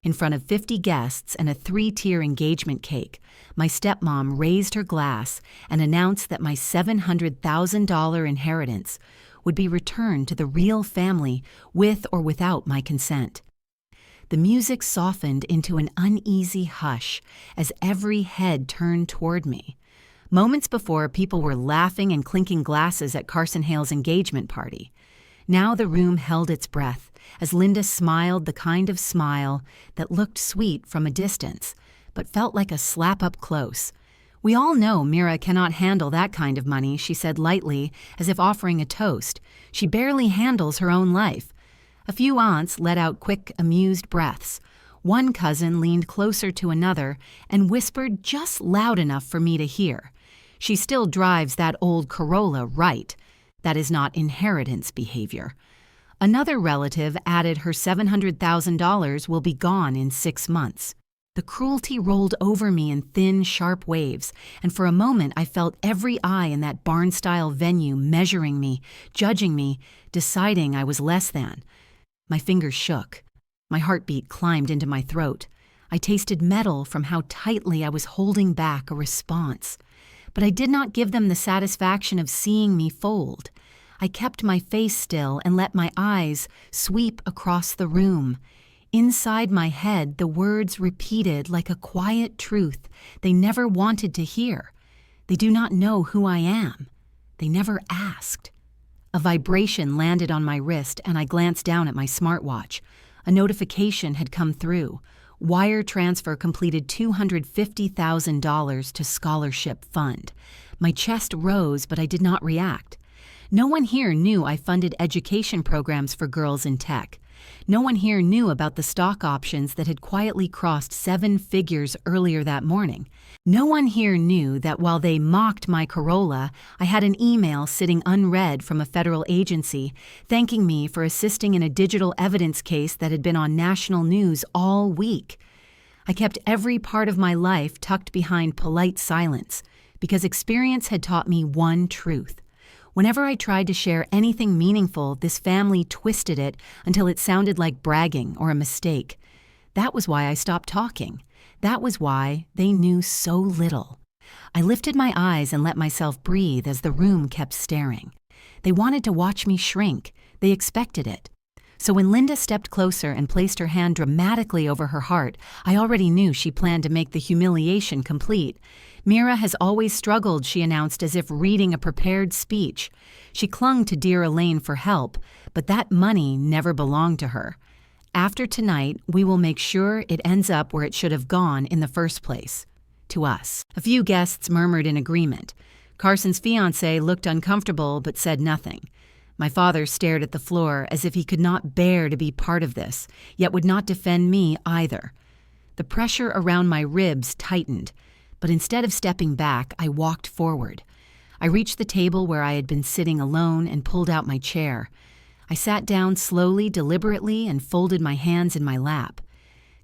In front of 50 guests and a 3-tier engagement cake, my stepmom raised her glass and announced that my $700,000 inheritance would be returned to the real family with or without my consent. The music softened into an uneasy hush as every head turned toward me. Moments before, people were laughing and clinking glasses at Carson Hale's engagement party. Now the room held its breath as Linda smiled the kind of smile that looked sweet from a distance, but felt like a slap up close. "We all know Mira cannot handle that kind of money," she said lightly, as if offering a toast. "She barely handles her own life." A few aunts let out quick, amused breaths. One cousin leaned closer to another and whispered just loud enough for me to hear. "She still drives that old Corolla right. That is not inheritance behavior." Another relative added her $700,000 will be gone in 6 months. The cruelty rolled over me in thin, sharp waves, and for a moment I felt every eye in that barn-style venue measuring me, judging me, deciding I was less than. My fingers shook. My heartbeat climbed into my throat. I tasted metal from how tightly I was holding back a response. But I did not give them the satisfaction of seeing me fold. I kept my face still and let my eyes sweep across the room. Inside my head, the words repeated like a quiet truth they never wanted to hear. They do not know who I am. They never asked. A vibration landed on my wrist and I glanced down at my smartwatch. A notification had come through. Wire transfer completed $250,000 to scholarship fund. My chest rose, but I did not react. No one here knew I funded education programs for girls in tech. No one here knew about the stock options that had quietly crossed 7 figures earlier that morning. No one here knew that while they mocked my Corolla, I had an email sitting unread from a federal agency thanking me for assisting in a digital evidence case that had been on national news all week. I kept every part of my life tucked behind polite silence because experience had taught me one truth. Whenever I tried to share anything meaningful, this family twisted it until it sounded like bragging or a mistake. That was why I stopped talking. That was why they knew so little. I lifted my eyes and let myself breathe as the room kept staring. They wanted to watch me shrink. They expected it. So when Linda stepped closer and placed her hand dramatically over her heart, I already knew she planned to make the humiliation complete. "Mira has always struggled," she announced as if reading a prepared speech. She clung to dear Elaine for help, but that money never belonged to her. "After tonight, we will make sure it ends up where it should have gone in the first place. To us." A few guests murmured in agreement. Carson's fiancée looked uncomfortable but said nothing. My father stared at the floor as if he could not bear to be part of this, yet would not defend me either. The pressure around my ribs tightened, but instead of stepping back, I walked forward. I reached the table where I had been sitting alone and pulled out my chair. I sat down slowly, deliberately, and folded my hands in my lap.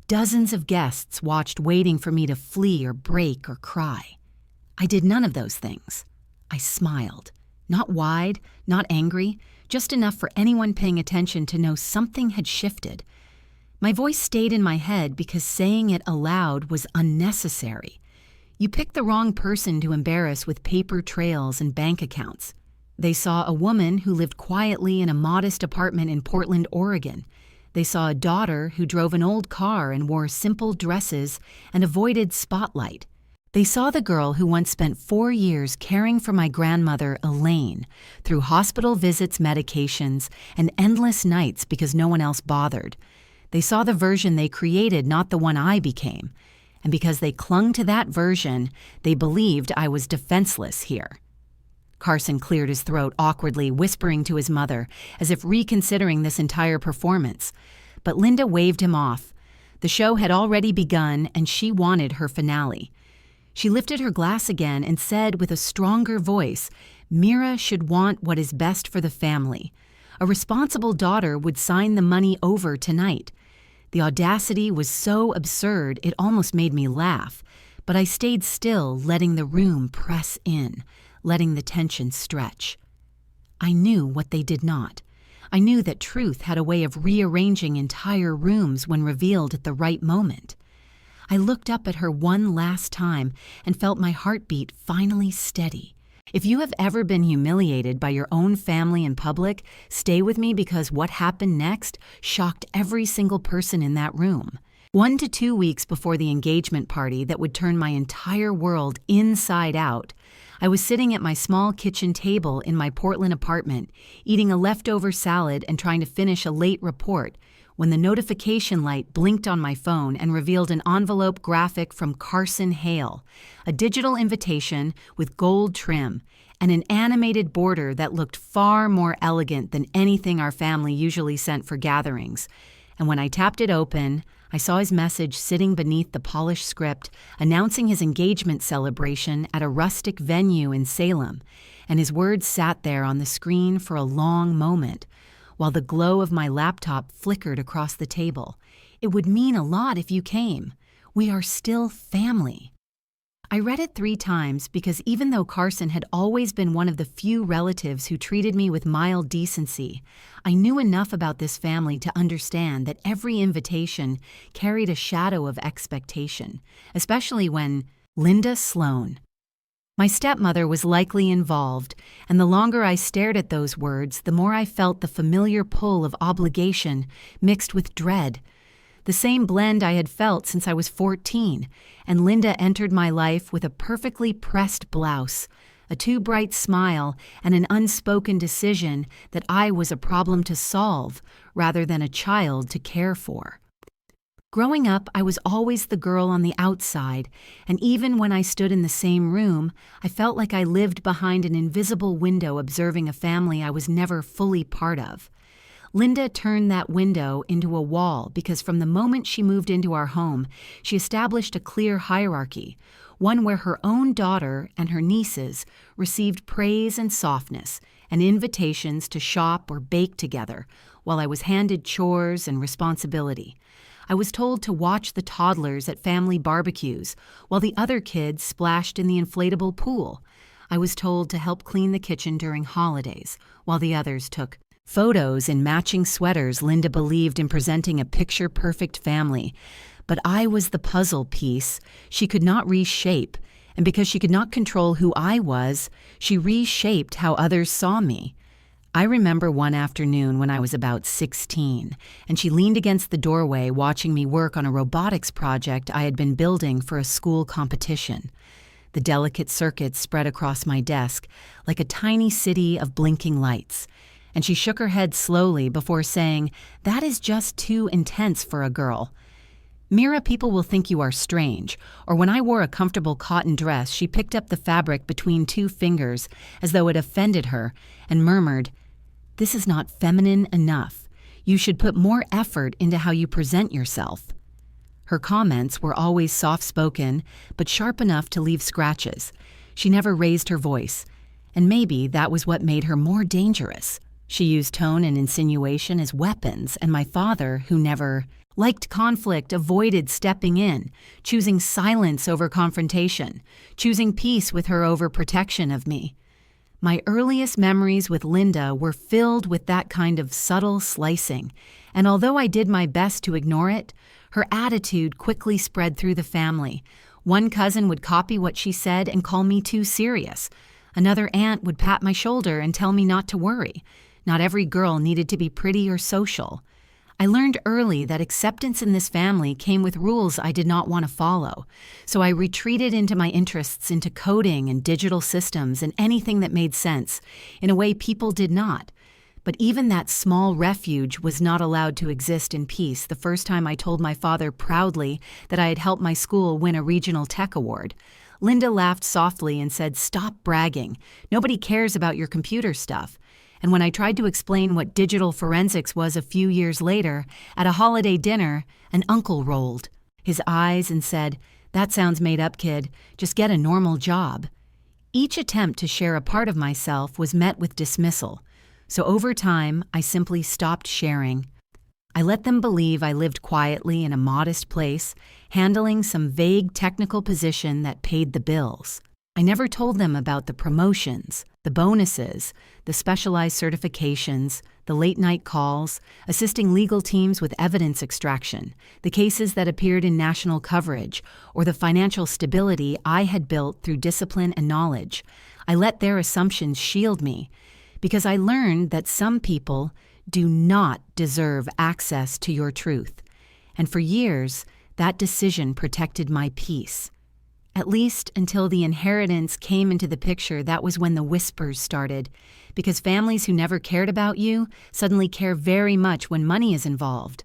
Dozens of guests watched, waiting for me to flee or break or cry. I did none of those things. I smiled. Not wide, not angry, just enough for anyone paying attention to know something had shifted. My voice stayed in my head because saying it aloud was unnecessary. You picked the wrong person to embarrass with paper trails and bank accounts. They saw a woman who lived quietly in a modest apartment in Portland, Oregon. They saw a daughter who drove an old car and wore simple dresses and avoided spotlight. They saw the girl who once spent 4 years caring for my grandmother, Elaine, through hospital visits, medications, and endless nights because no one else bothered. They saw the version they created, not the one I became. And because they clung to that version, they believed I was defenseless here. Carson cleared his throat awkwardly, whispering to his mother, as if reconsidering this entire performance. But Linda waved him off. The show had already begun, and she wanted her finale. She lifted her glass again and said with a stronger voice, "Mira should want what is best for the family. A responsible daughter would sign the money over tonight." The audacity was so absurd it almost made me laugh, but I stayed still, letting the room press in, letting the tension stretch. I knew what they did not. I knew that truth had a way of rearranging entire rooms when revealed at the right moment. I looked up at her one last time and felt my heartbeat finally steady. If you have ever been humiliated by your own family in public, stay with me because what happened next shocked every single person in that room. 1 to 2 weeks before the engagement party that would turn my entire world inside out, I was sitting at my small kitchen table in my Portland apartment, eating a leftover salad and trying to finish a late report, when the notification light blinked on my phone and revealed an envelope graphic from Carson Hale, a digital invitation with gold trim and an animated border that looked far more elegant than anything our family usually sent for gatherings. And when I tapped it open, I saw his message sitting beneath the polished script announcing his engagement celebration at a rustic venue in Salem, and his words sat there on the screen for a long moment, while the glow of my laptop flickered across the table. It would mean a lot if you came. We are still family. I read it 3 times because even though Carson had always been one of the few relatives who treated me with mild decency, I knew enough about this family to understand that every invitation carried a shadow of expectation, especially when Linda Sloan. My stepmother was likely involved, and the longer I stared at those words, the more I felt the familiar pull of obligation mixed with dread. The same blend I had felt since I was 14, and Linda entered my life with a perfectly pressed blouse, a too bright smile, and an unspoken decision that I was a problem to solve rather than a child to care for. Growing up, I was always the girl on the outside, and even when I stood in the same room, I felt like I lived behind an invisible window observing a family I was never fully part of. Linda turned that window into a wall because from the moment she moved into our home, she established a clear hierarchy, one where her own daughter and her nieces received praise and softness and invitations to shop or bake together, while I was handed chores and responsibility. I was told to watch the toddlers at family barbecues, while the other kids splashed in the inflatable pool. I was told to help clean the kitchen during holidays, while the others took photos in matching sweaters. Linda believed in presenting a picture-perfect family, but I was the puzzle piece she could not reshape, and because she could not control who I was, she reshaped how others saw me. I remember one afternoon when I was about 16, and she leaned against the doorway watching me work on a robotics project I had been building for a school competition. The delicate circuits spread across my desk like a tiny city of blinking lights, and she shook her head slowly before saying, "That is just too intense for a girl. Mira, people will think you are strange." Or when I wore a comfortable cotton dress, she picked up the fabric between 2 fingers as though it offended her and murmured, "This is not feminine enough. You should put more effort into how you present yourself." Her comments were always soft-spoken, but sharp enough to leave scratches. She never raised her voice, and maybe that was what made her more dangerous. She used tone and insinuation as weapons, and my father, who never liked conflict, avoided stepping in, choosing silence over confrontation, choosing peace with her over protection of me. My earliest memories with Linda were filled with that kind of subtle slicing, and although I did my best to ignore it, her attitude quickly spread through the family. One cousin would copy what she said and call me too serious. Another aunt would pat my shoulder and tell me not to worry. Not every girl needed to be pretty or social. I learned early that acceptance in this family came with rules I did not want to follow, so I retreated into my interests into coding and digital systems and anything that made sense, in a way people did not. But even that small refuge was not allowed to exist in peace the first time I told my father proudly that I had helped my school win a regional tech award. Linda laughed softly and said, "Stop bragging. Nobody cares about your computer stuff." And when I tried to explain what digital forensics was a few years later, at a holiday dinner, an uncle rolled his eyes and said, "That sounds made up, kid. Just get a normal job." Each attempt to share a part of myself was met with dismissal. So over time, I simply stopped sharing. I let them believe I lived quietly in a modest place, handling some vague technical position that paid the bills. I never told them about the promotions, The bonuses, the specialized certifications, the late-night calls, assisting legal teams with evidence extraction, the cases that appeared in national coverage, or the financial stability I had built through discipline and knowledge. I let their assumptions shield me, because I learned that some people do not deserve access to your truth. And for years, that decision protected my peace. At least until the inheritance came into the picture, that was when the whispers started. Because families who never cared about you suddenly care very much when money is involved.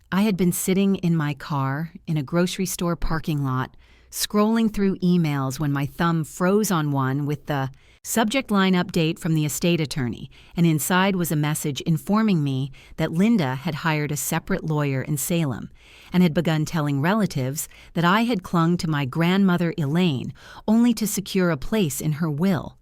I had been sitting in my car in a grocery store parking lot, scrolling through emails when my thumb froze on one with the subject line update from the estate attorney, and inside was a message informing me that Linda had hired a separate lawyer in Salem and had begun telling relatives that I had clung to my grandmother Elaine only to secure a place in her will.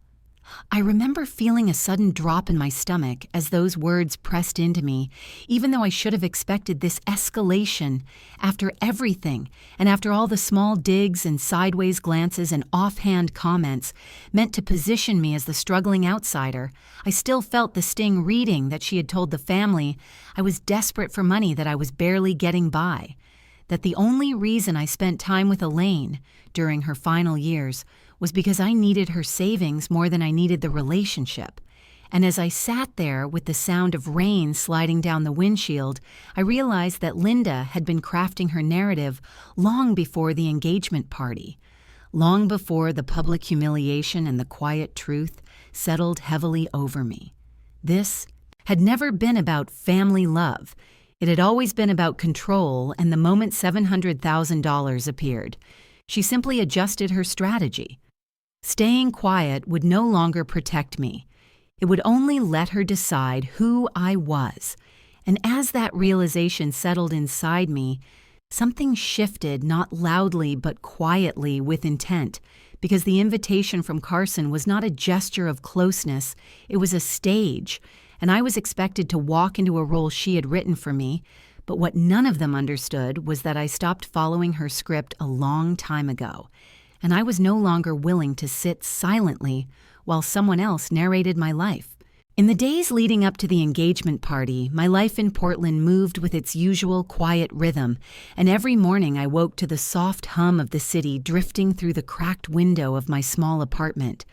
I remember feeling a sudden drop in my stomach as those words pressed into me, even though I should have expected this escalation after everything, and after all the small digs and sideways glances and offhand comments meant to position me as the struggling outsider. I still felt the sting reading that she had told the family I was desperate for money that I was barely getting by, that the only reason I spent time with Elaine during her final years was because I needed her savings more than I needed the relationship. And as I sat there with the sound of rain sliding down the windshield, I realized that Linda had been crafting her narrative long before the engagement party, long before the public humiliation and the quiet truth settled heavily over me. This had never been about family love. It had always been about control, and the moment $700,000 appeared, she simply adjusted her strategy. Staying quiet would no longer protect me. It would only let her decide who I was. And as that realization settled inside me, something shifted, not loudly but quietly with intent, because the invitation from Carson was not a gesture of closeness, it was a stage, and I was expected to walk into a role she had written for me. But what none of them understood was that I stopped following her script a long time ago, and I was no longer willing to sit silently while someone else narrated my life. In the days leading up to the engagement party, my life in Portland moved with its usual quiet rhythm, and every morning I woke to the soft hum of the city drifting through the cracked window of my small apartment,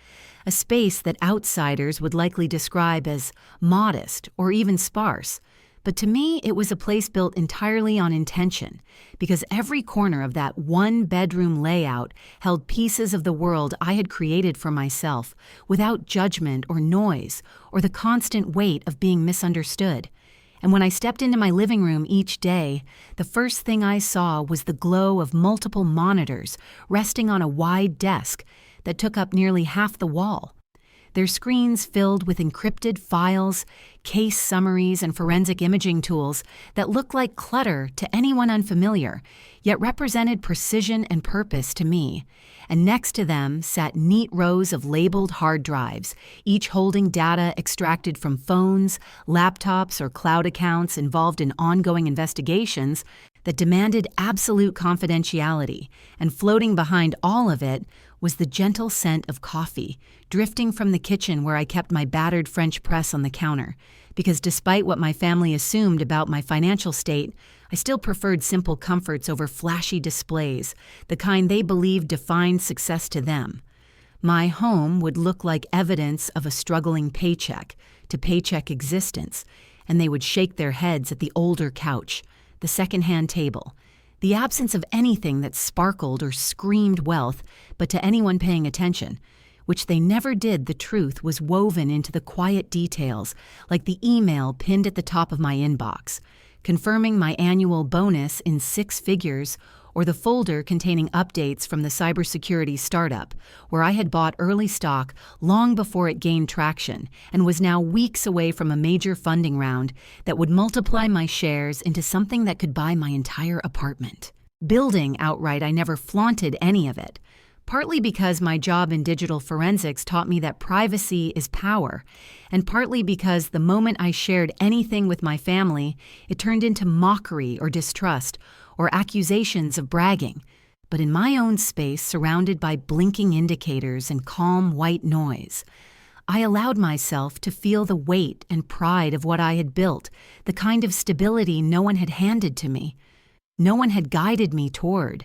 a space that outsiders would likely describe as modest or even sparse. But to me, it was a place built entirely on intention, because every corner of that one-bedroom layout held pieces of the world I had created for myself, without judgment or noise, or the constant weight of being misunderstood. And when I stepped into my living room each day, the first thing I saw was the glow of multiple monitors resting on a wide desk that took up nearly half the wall. Their screens filled with encrypted files, case summaries, and forensic imaging tools that looked like clutter to anyone unfamiliar, yet represented precision and purpose to me. And next to them sat neat rows of labeled hard drives, each holding data extracted from phones, laptops, or cloud accounts involved in ongoing investigations that demanded absolute confidentiality, and floating behind all of it was the gentle scent of coffee, drifting from the kitchen where I kept my battered French press on the counter, because despite what my family assumed about my financial state, I still preferred simple comforts over flashy displays, the kind they believed defined success to them. My home would look like evidence of a struggling paycheck-to-paycheck existence, and they would shake their heads at the older couch, the secondhand table, the absence of anything that sparkled or screamed wealth, but to anyone paying attention, which they never did. The truth was woven into the quiet details, like the email pinned at the top of my inbox, confirming my annual bonus in 6 figures, or the folder containing updates from the cybersecurity startup, where I had bought early stock long before it gained traction and was now weeks away from a major funding round that would multiply my shares into something that could buy my entire apartment. Building outright, I never flaunted any of it, partly because my job in digital forensics taught me that privacy is power, and partly because the moment I shared anything with my family, it turned into mockery or distrust, or accusations of bragging. But in my own space, surrounded by blinking indicators and calm white noise, I allowed myself to feel the weight and pride of what I had built, the kind of stability no one had handed to me. No one had guided me toward,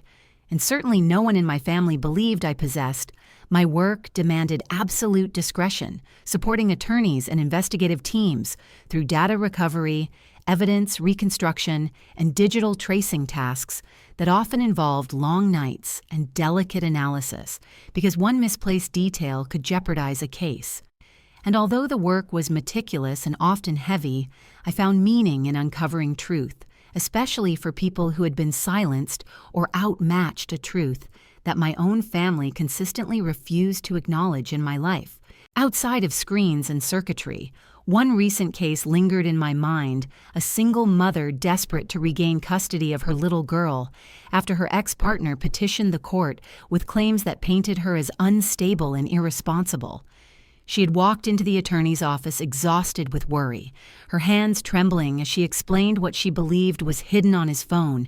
and certainly no one in my family believed I possessed. My work demanded absolute discretion, supporting attorneys and investigative teams through data recovery, evidence reconstruction, and digital tracing tasks that often involved long nights and delicate analysis, because one misplaced detail could jeopardize a case. And although the work was meticulous and often heavy, I found meaning in uncovering truth, especially for people who had been silenced or outmatched a truth that my own family consistently refused to acknowledge in my life. Outside of screens and circuitry, one recent case lingered in my mind, a single mother desperate to regain custody of her little girl after her ex-partner petitioned the court with claims that painted her as unstable and irresponsible. She had walked into the attorney's office exhausted with worry, her hands trembling as she explained what she believed was hidden on his phone,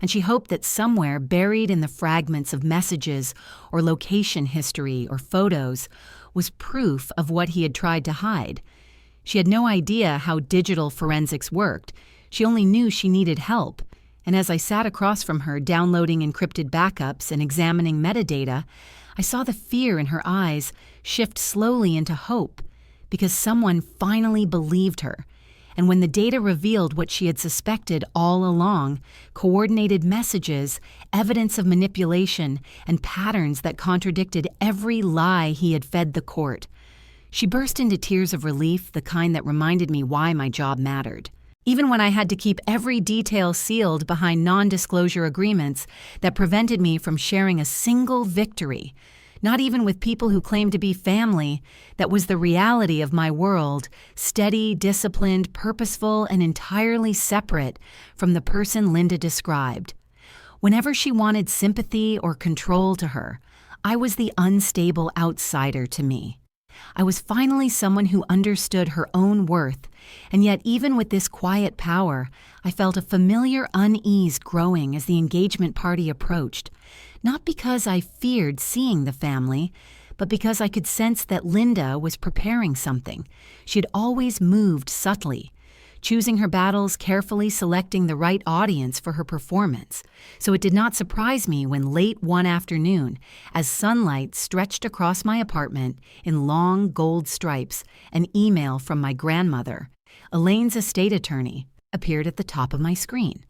and she hoped that somewhere buried in the fragments of messages or location history or photos was proof of what he had tried to hide. She had no idea how digital forensics worked. She only knew she needed help. And as I sat across from her, downloading encrypted backups and examining metadata, I saw the fear in her eyes shift slowly into hope, because someone finally believed her. And when the data revealed what she had suspected all along, coordinated messages, evidence of manipulation, and patterns that contradicted every lie he had fed the court, she burst into tears of relief, the kind that reminded me why my job mattered. Even when I had to keep every detail sealed behind non-disclosure agreements that prevented me from sharing a single victory, not even with people who claimed to be family, that was the reality of my world, steady, disciplined, purposeful, and entirely separate from the person Linda described. Whenever she wanted sympathy or control to her, I was the unstable outsider to me. I was finally someone who understood her own worth, and yet even with this quiet power, I felt a familiar unease growing as the engagement party approached, not because I feared seeing the family, but because I could sense that Linda was preparing something. She had always moved subtly, choosing her battles carefully, selecting the right audience for her performance. So it did not surprise me when late one afternoon, as sunlight stretched across my apartment in long gold stripes, an email from my grandmother, Elaine's estate attorney, appeared at the top of my screen.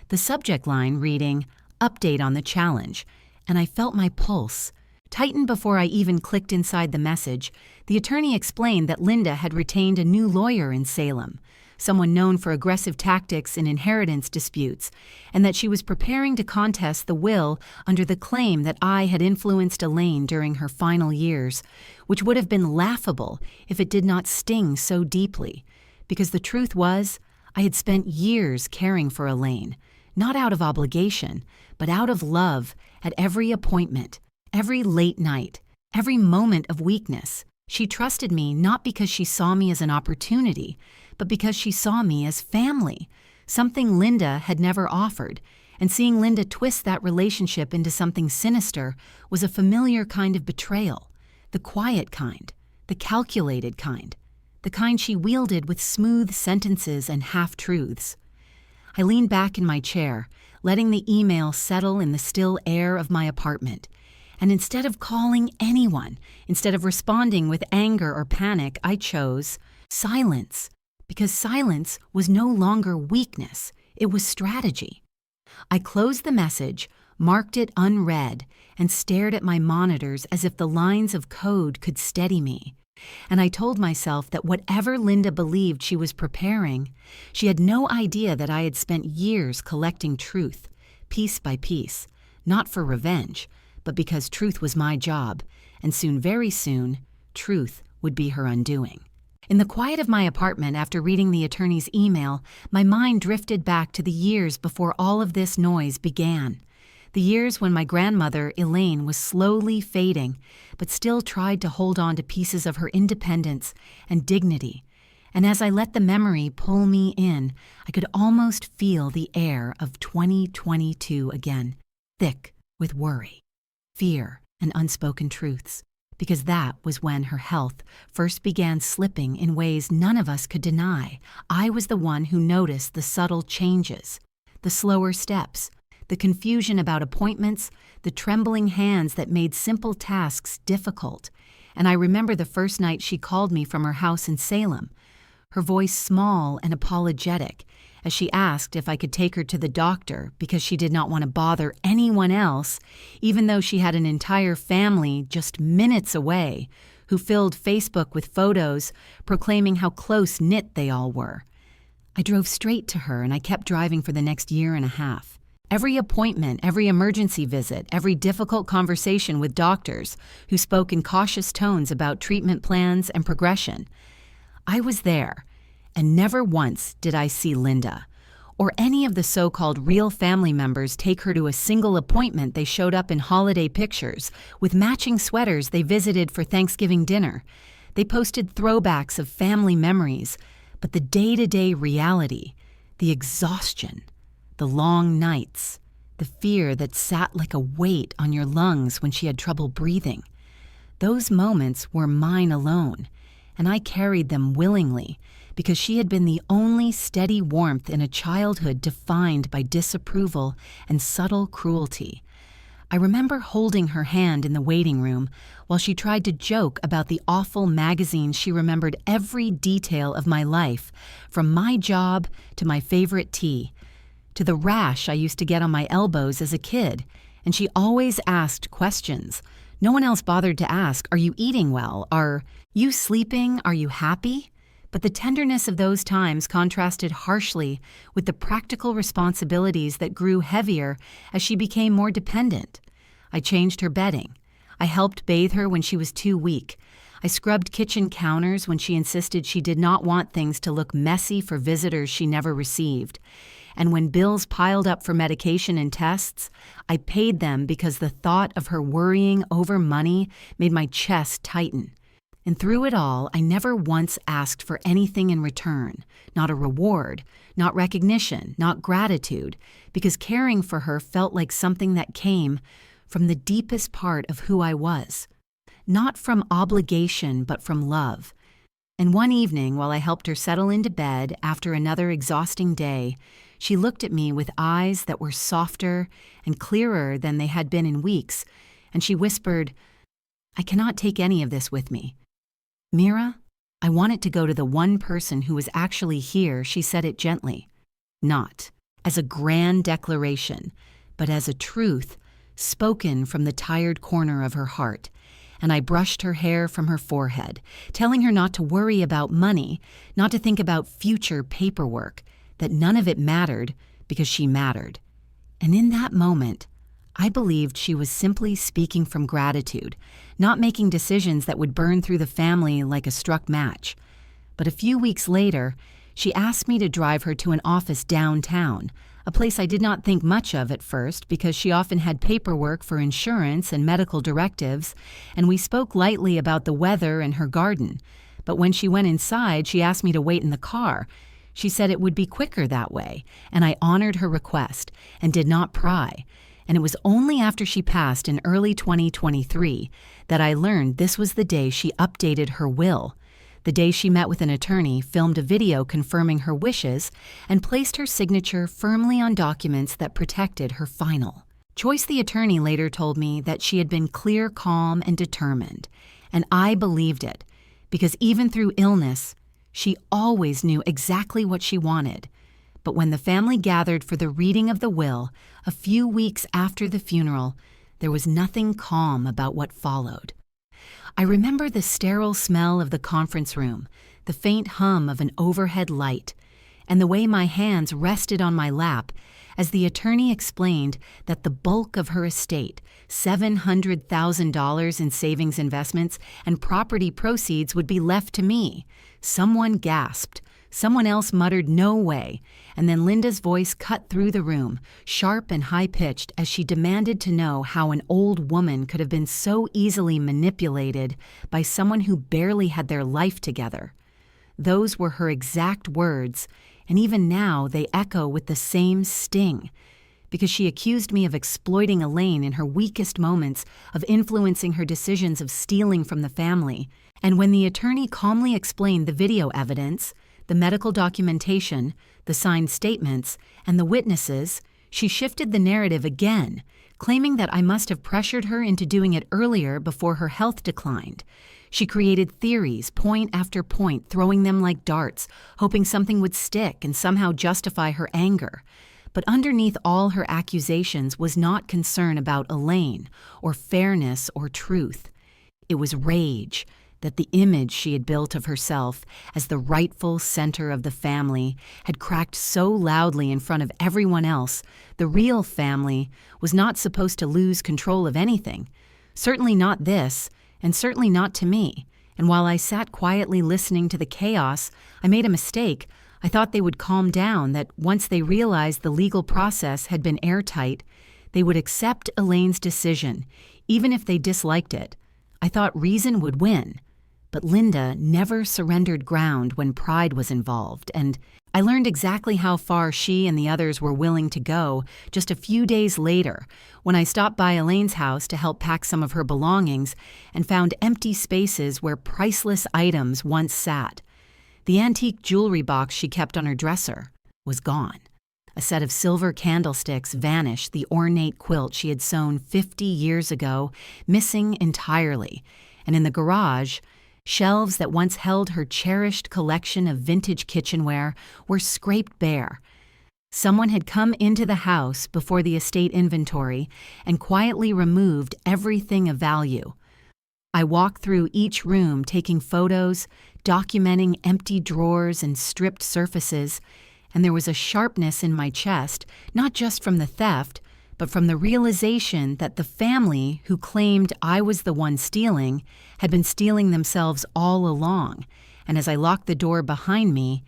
The subject line reading, "Update on the challenge," and I felt my pulse tighten before I even clicked inside the message. The attorney explained that Linda had retained a new lawyer in Salem, someone known for aggressive tactics in inheritance disputes, and that she was preparing to contest the will under the claim that I had influenced Elaine during her final years, which would have been laughable if it did not sting so deeply, because the truth was, I had spent years caring for Elaine, not out of obligation, but out of love, at every appointment, every late night, every moment of weakness. She trusted me not because she saw me as an opportunity, but because she saw me as family, something Linda had never offered, and seeing Linda twist that relationship into something sinister was a familiar kind of betrayal, the quiet kind, the calculated kind, the kind she wielded with smooth sentences and half-truths. I leaned back in my chair, letting the email settle in the still air of my apartment, and instead of calling anyone, instead of responding with anger or panic, I chose silence. Because silence was no longer weakness, it was strategy. I closed the message, marked it unread, and stared at my monitors as if the lines of code could steady me. And I told myself that whatever Linda believed she was preparing, she had no idea that I had spent years collecting truth, piece by piece, not for revenge, but because truth was my job, and soon, very soon, truth would be her undoing. In the quiet of my apartment after reading the attorney's email, my mind drifted back to the years before all of this noise began. The years when my grandmother, Elaine, was slowly fading, but still tried to hold on to pieces of her independence and dignity. And as I let the memory pull me in, I could almost feel the air of 2022 again, thick with worry, fear, and unspoken truths. because that was when her health first began slipping in ways none of us could deny. I was the one who noticed the subtle changes, the slower steps, the confusion about appointments, the trembling hands that made simple tasks difficult. And I remember the first night she called me from her house in Salem, her voice small and apologetic, as she asked if I could take her to the doctor because she did not want to bother anyone else, even though she had an entire family just minutes away who filled Facebook with photos proclaiming how close-knit they all were. I drove straight to her and I kept driving for the next year and a half. Every appointment, every emergency visit, every difficult conversation with doctors who spoke in cautious tones about treatment plans and progression. I was there, and never once did I see Linda, or any of the so-called real family members take her to a single appointment they showed up in holiday pictures, with matching sweaters they visited for Thanksgiving dinner. They posted throwbacks of family memories, but the day-to-day reality, the exhaustion, the long nights, the fear that sat like a weight on your lungs when she had trouble breathing. Those moments were mine alone, and I carried them willingly because she had been the only steady warmth in a childhood defined by disapproval and subtle cruelty. I remember holding her hand in the waiting room while she tried to joke about the awful magazine. She remembered every detail of my life, from my job to my favorite tea, to the rash I used to get on my elbows as a kid, and she always asked questions. No one else bothered to ask, "Are you eating well? Are you sleeping? Are you happy?" But the tenderness of those times contrasted harshly with the practical responsibilities that grew heavier as she became more dependent. I changed her bedding. I helped bathe her when she was too weak. I scrubbed kitchen counters when she insisted she did not want things to look messy for visitors she never received. And when bills piled up for medication and tests, I paid them because the thought of her worrying over money made my chest tighten. And through it all, I never once asked for anything in return, not a reward, not recognition, not gratitude, because caring for her felt like something that came from the deepest part of who I was. Not from obligation, but from love. And one evening, while I helped her settle into bed after another exhausting day, she looked at me with eyes that were softer and clearer than they had been in weeks, and she whispered, "I cannot take any of this with me. Mira, I want it to go to the one person who is actually here." She said it gently, not as a grand declaration, but as a truth spoken from the tired corner of her heart. And I brushed her hair from her forehead, telling her not to worry about money, not to think about future paperwork, that none of it mattered because she mattered. And in that moment, I believed she was simply speaking from gratitude, not making decisions that would burn through the family like a struck match. But a few weeks later, she asked me to drive her to an office downtown, a place I did not think much of at first because she often had paperwork for insurance and medical directives, and we spoke lightly about the weather and her garden. But when she went inside, she asked me to wait in the car. She said it would be quicker that way, and I honored her request and did not pry. And it was only after she passed in early 2023 that I learned this was the day she updated her will, the day she met with an attorney, filmed a video confirming her wishes, and placed her signature firmly on documents that protected her final choice. The attorney later told me that she had been clear, calm, and determined, and I believed it, because even through illness, she always knew exactly what she wanted. But when the family gathered for the reading of the will, a few weeks after the funeral, there was nothing calm about what followed. I remember the sterile smell of the conference room, the faint hum of an overhead light, and the way my hands rested on my lap as the attorney explained that the bulk of her estate, $700,000 in savings investments and property proceeds, would be left to me. Someone gasped. Someone else muttered, "No way," and then Linda's voice cut through the room, sharp and high-pitched, as she demanded to know how an old woman could have been so easily manipulated by someone who barely had their life together. Those were her exact words, and even now they echo with the same sting, because she accused me of exploiting Elaine in her weakest moments, of influencing her decisions, of stealing from the family. And when the attorney calmly explained the video evidence, the medical documentation, the signed statements, and the witnesses, she shifted the narrative again, claiming that I must have pressured her into doing it earlier before her health declined. She created theories, point after point, throwing them like darts, hoping something would stick and somehow justify her anger. But underneath all her accusations was not concern about Elaine, or fairness or truth. It was rage that the image she had built of herself as the rightful center of the family had cracked so loudly in front of everyone else. The real family was not supposed to lose control of anything. Certainly not this, and certainly not to me. And while I sat quietly listening to the chaos, I made a mistake. I thought they would calm down, that once they realized the legal process had been airtight, they would accept Elaine's decision, even if they disliked it. I thought reason would win. But Linda never surrendered ground when pride was involved, and I learned exactly how far she and the others were willing to go just a few days later when I stopped by Elaine's house to help pack some of her belongings and found empty spaces where priceless items once sat. The antique jewelry box she kept on her dresser was gone. A set of silver candlesticks vanished, the ornate quilt she had sewn 50 years ago missing entirely, and in the garage, shelves that once held her cherished collection of vintage kitchenware were scraped bare. Someone had come into the house before the estate inventory and quietly removed everything of value. I walked through each room taking photos, documenting empty drawers and stripped surfaces, and there was a sharpness in my chest, not just from the theft, but from the realization that the family who claimed I was the one stealing had been stealing themselves all along. And as I locked the door behind me,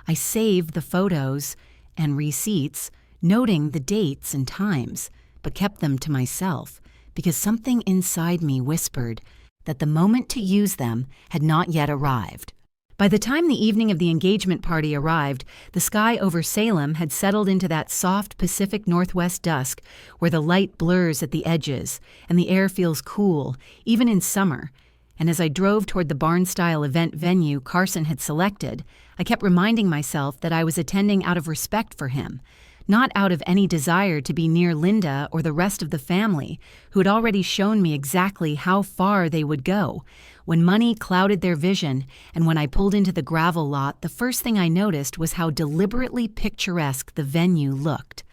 I saved the photos and receipts, noting the dates and times, but kept them to myself because something inside me whispered that the moment to use them had not yet arrived. By the time the evening of the engagement party arrived, the sky over Salem had settled into that soft Pacific Northwest dusk where the light blurs at the edges and the air feels cool, even in summer. And as I drove toward the barn-style event venue Carson had selected, I kept reminding myself that I was attending out of respect for him, not out of any desire to be near Linda or the rest of the family, who had already shown me exactly how far they would go. When money clouded their vision, and when I pulled into the gravel lot, the first thing I noticed was how deliberately picturesque the venue looked.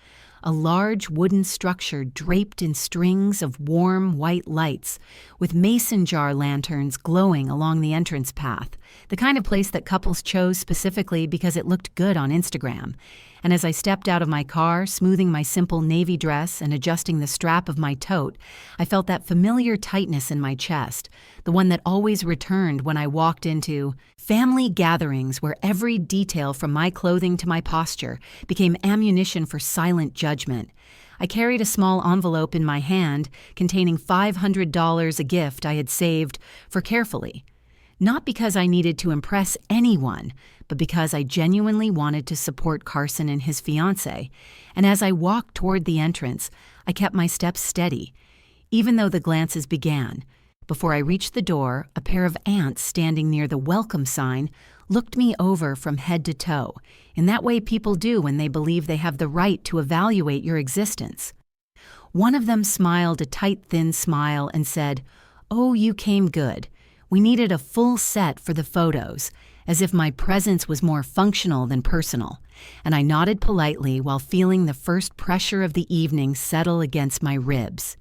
A large wooden structure draped in strings of warm white lights, with mason jar lanterns glowing along the entrance path, the kind of place that couples chose specifically because it looked good on Instagram. And as I stepped out of my car, smoothing my simple navy dress and adjusting the strap of my tote, I felt that familiar tightness in my chest, the one that always returned when I walked into family gatherings where every detail from my clothing to my posture became ammunition for silent judgment. I carried a small envelope in my hand containing $500, a gift I had saved for carefully. Not because I needed to impress anyone, but because I genuinely wanted to support Carson and his fiancée. And as I walked toward the entrance, I kept my steps steady, even though the glances began. Before I reached the door, a pair of aunts standing near the welcome sign looked me over from head to toe, in that way people do when they believe they have the right to evaluate your existence. One of them smiled a tight, thin smile and said, "Oh, you came good. We needed a full set for the photos," as if my presence was more functional than personal, and I nodded politely while feeling the first pressure of the evening settle against my ribs.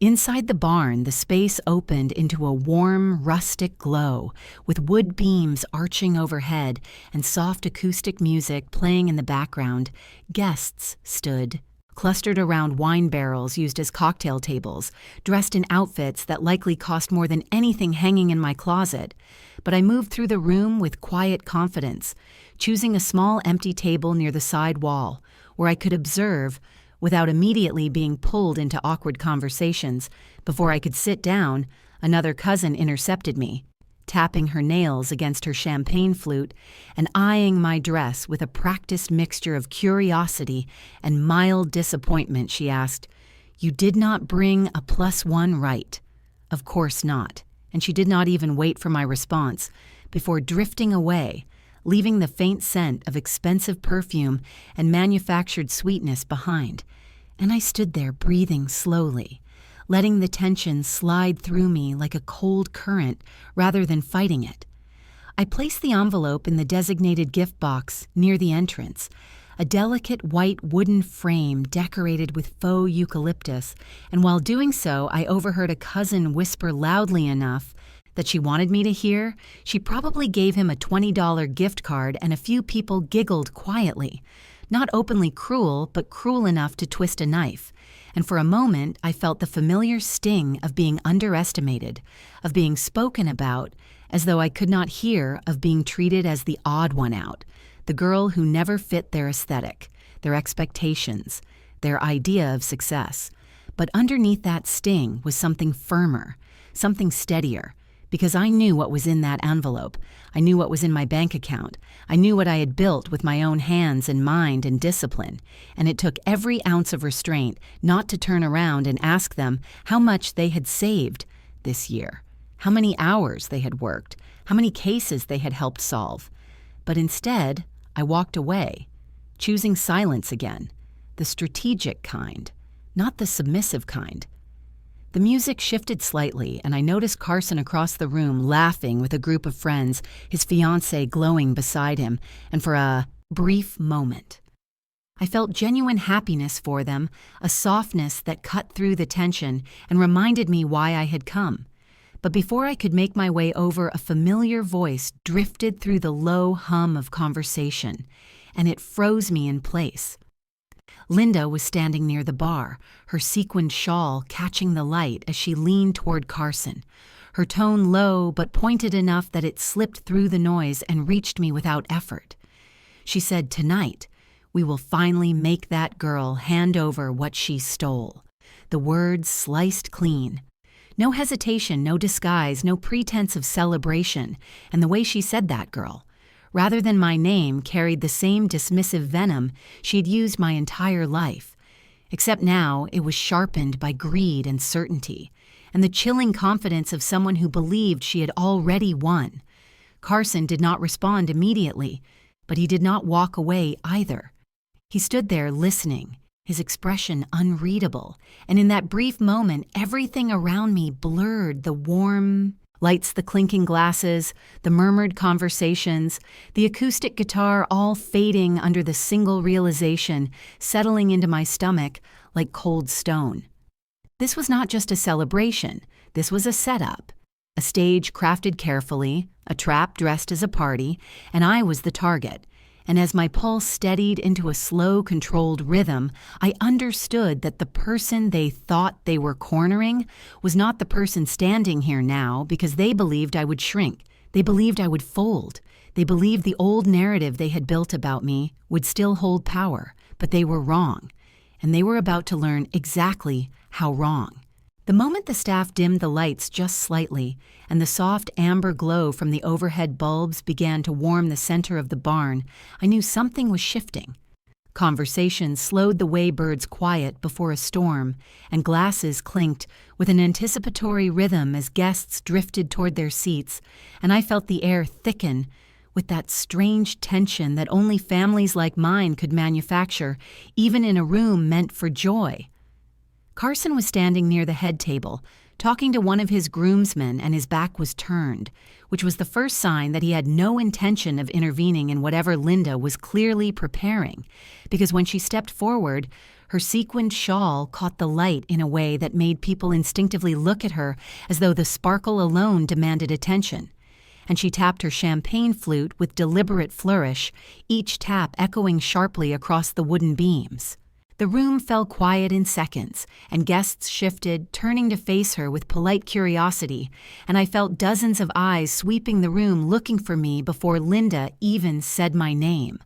Inside the barn, the space opened into a warm, rustic glow, with wood beams arching overhead and soft acoustic music playing in the background. Guests stood, clustered around wine barrels used as cocktail tables, dressed in outfits that likely cost more than anything hanging in my closet. But I moved through the room with quiet confidence, choosing a small empty table near the side wall, where I could observe without immediately being pulled into awkward conversations. Before I could sit down, another cousin intercepted me. tapping her nails against her champagne flute and eyeing my dress with a practiced mixture of curiosity and mild disappointment, she asked, "You did not bring a +1 right?" Of course not, and she did not even wait for my response before drifting away, leaving the faint scent of expensive perfume and manufactured sweetness behind. And I stood there breathing slowly, letting the tension slide through me like a cold current rather than fighting it. I placed the envelope in the designated gift box near the entrance, a delicate white wooden frame decorated with faux eucalyptus, and while doing so, I overheard a cousin whisper loudly enough that she wanted me to hear she probably gave him a $20 gift card, and a few people giggled quietly, not openly cruel, but cruel enough to twist a knife. And for a moment, I felt the familiar sting of being underestimated, of being spoken about, as though I could not hear, of being treated as the odd one out, the girl who never fit their aesthetic, their expectations, their idea of success. But underneath that sting was something firmer, something steadier, because I knew what was in that envelope. I knew what was in my bank account. I knew what I had built with my own hands and mind and discipline, and it took every ounce of restraint not to turn around and ask them how much they had saved this year, how many hours they had worked, how many cases they had helped solve. But instead, I walked away, choosing silence again, the strategic kind, not the submissive kind. The music shifted slightly, and I noticed Carson across the room laughing with a group of friends, his fiancée glowing beside him, and for a brief moment, I felt genuine happiness for them, a softness that cut through the tension and reminded me why I had come. But before I could make my way over, a familiar voice drifted through the low hum of conversation, and it froze me in place. Linda was standing near the bar, her sequined shawl catching the light as she leaned toward Carson, her tone low but pointed enough that it slipped through the noise and reached me without effort. She said, "Tonight, we will finally make that girl hand over what she stole." The words sliced clean. No hesitation, no disguise, no pretense of celebration, and the way she said that, girl, rather than my name, carried the same dismissive venom she had used my entire life, except now it was sharpened by greed and certainty, and the chilling confidence of someone who believed she had already won. Carson did not respond immediately, but he did not walk away either. He stood there listening, his expression unreadable, and in that brief moment, everything around me blurred: the warm lights, the clinking glasses, the murmured conversations, the acoustic guitar all fading under the single realization, settling into my stomach like cold stone. This was not just a celebration, this was a setup, a stage crafted carefully, a trap dressed as a party, and I was the target. And as my pulse steadied into a slow, controlled rhythm, I understood that the person they thought they were cornering was not the person standing here now, because they believed I would shrink. They believed I would fold. They believed the old narrative they had built about me would still hold power, but they were wrong. And they were about to learn exactly how wrong. The moment the staff dimmed the lights just slightly, and the soft amber glow from the overhead bulbs began to warm the center of the barn, I knew something was shifting. Conversation slowed the way birds quiet before a storm, and glasses clinked with an anticipatory rhythm as guests drifted toward their seats, and I felt the air thicken with that strange tension that only families like mine could manufacture, even in a room meant for joy. Carson was standing near the head table, talking to one of his groomsmen, and his back was turned, which was the first sign that he had no intention of intervening in whatever Linda was clearly preparing, because when she stepped forward, her sequined shawl caught the light in a way that made people instinctively look at her as though the sparkle alone demanded attention. And she tapped her champagne flute with deliberate flourish, each tap echoing sharply across the wooden beams. The room fell quiet in seconds, and guests shifted, turning to face her with polite curiosity, and I felt dozens of eyes sweeping the room looking for me before Linda even said my name.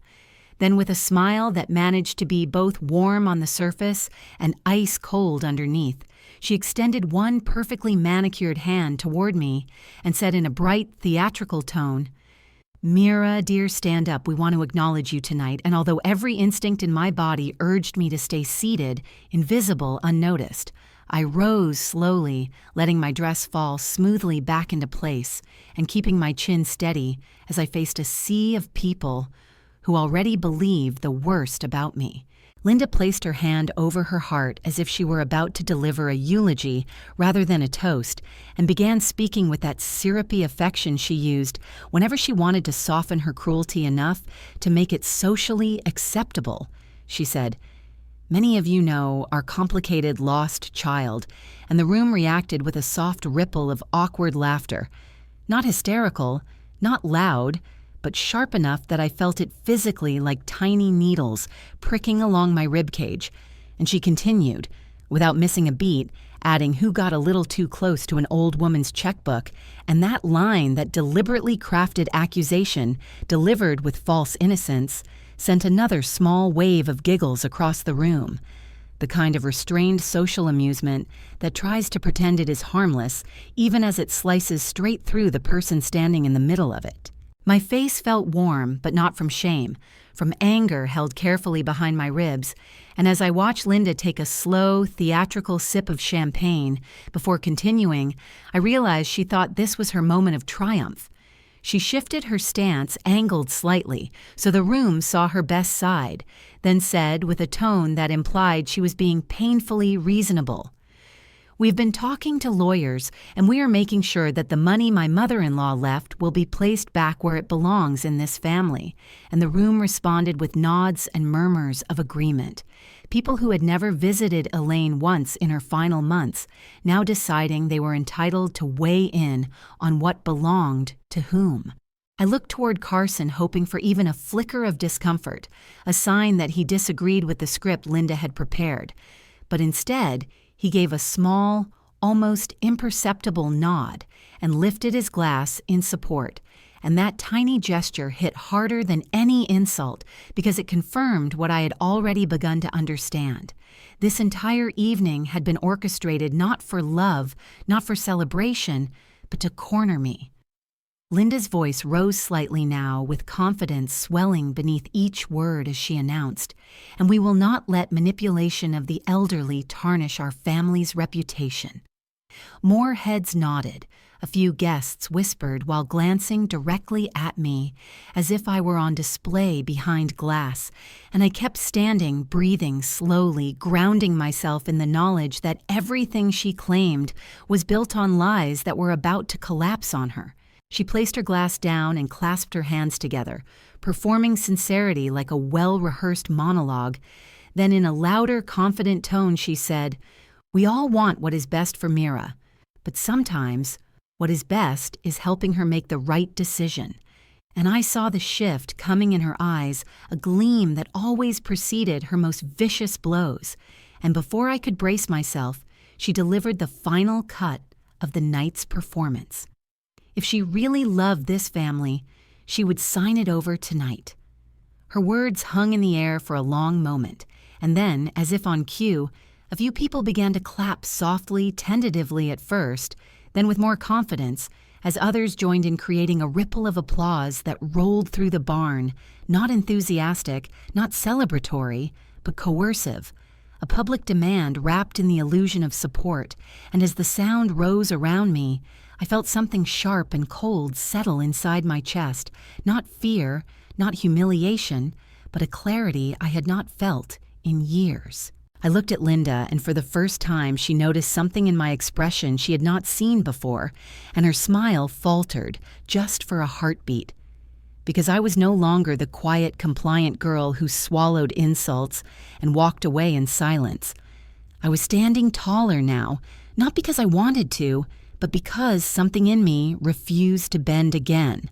Then, with a smile that managed to be both warm on the surface and ice cold underneath, She extended one perfectly manicured hand toward me and said in a bright, theatrical tone, "Mira, dear, stand up. We want to acknowledge you tonight." And although every instinct in my body urged me to stay seated, invisible, unnoticed, I rose slowly, letting my dress fall smoothly back into place and keeping my chin steady as I faced a sea of people who already believed the worst about me. Linda placed her hand over her heart as if she were about to deliver a eulogy rather than a toast, and began speaking with that syrupy affection she used whenever she wanted to soften her cruelty enough to make it socially acceptable. She said, "Many of you know our complicated lost child," and the room reacted with a soft ripple of awkward laughter. Not hysterical, not loud, but sharp enough that I felt it physically like tiny needles pricking along my ribcage. And she continued, without missing a beat, adding who got a little too close to an old woman's checkbook, and that line, that deliberately crafted accusation, delivered with false innocence, sent another small wave of giggles across the room. The kind of restrained social amusement that tries to pretend it is harmless, even as it slices straight through the person standing in the middle of it. My face felt warm, but not from shame, from anger held carefully behind my ribs, and as I watched Linda take a slow, theatrical sip of champagne before continuing, I realized she thought this was her moment of triumph. She shifted her stance, angled slightly, so the room saw her best side, then said with a tone that implied she was being painfully reasonable, "We've been talking to lawyers, and we are making sure that the money my mother-in-law left will be placed back where it belongs in this family." And the room responded with nods and murmurs of agreement. People who had never visited Elaine once in her final months, now deciding they were entitled to weigh in on what belonged to whom. I looked toward Carson, hoping for even a flicker of discomfort, a sign that he disagreed with the script Linda had prepared. But instead, he gave a small, almost imperceptible nod and lifted his glass in support, and that tiny gesture hit harder than any insult because it confirmed what I had already begun to understand. This entire evening had been orchestrated not for love, not for celebration, but to corner me. Linda's voice rose slightly now, with confidence swelling beneath each word as she announced, "And we will not let manipulation of the elderly tarnish our family's reputation." More heads nodded. A few guests whispered while glancing directly at me, as if I were on display behind glass, and I kept standing, breathing slowly, grounding myself in the knowledge that everything she claimed was built on lies that were about to collapse on her. She placed her glass down and clasped her hands together, performing sincerity like a well-rehearsed monologue. Then in a louder, confident tone she said, "We all want what is best for Mira, but sometimes what is best is helping her make the right decision." And I saw the shift coming in her eyes, a gleam that always preceded her most vicious blows. And before I could brace myself, she delivered the final cut of the night's performance. If she really loved this family, she would sign it over tonight. Her words hung in the air for a long moment, and then, as if on cue, a few people began to clap softly, tentatively at first, then with more confidence, as others joined in creating a ripple of applause that rolled through the barn, not enthusiastic, not celebratory, but coercive. A public demand wrapped in the illusion of support, and as the sound rose around me, I felt something sharp and cold settle inside my chest, not fear, not humiliation, but a clarity I had not felt in years. I looked at Linda, and for the first time she noticed something in my expression she had not seen before, and her smile faltered just for a heartbeat. Because I was no longer the quiet, compliant girl who swallowed insults and walked away in silence. I was standing taller now, not because I wanted to, but because something in me refused to bend again.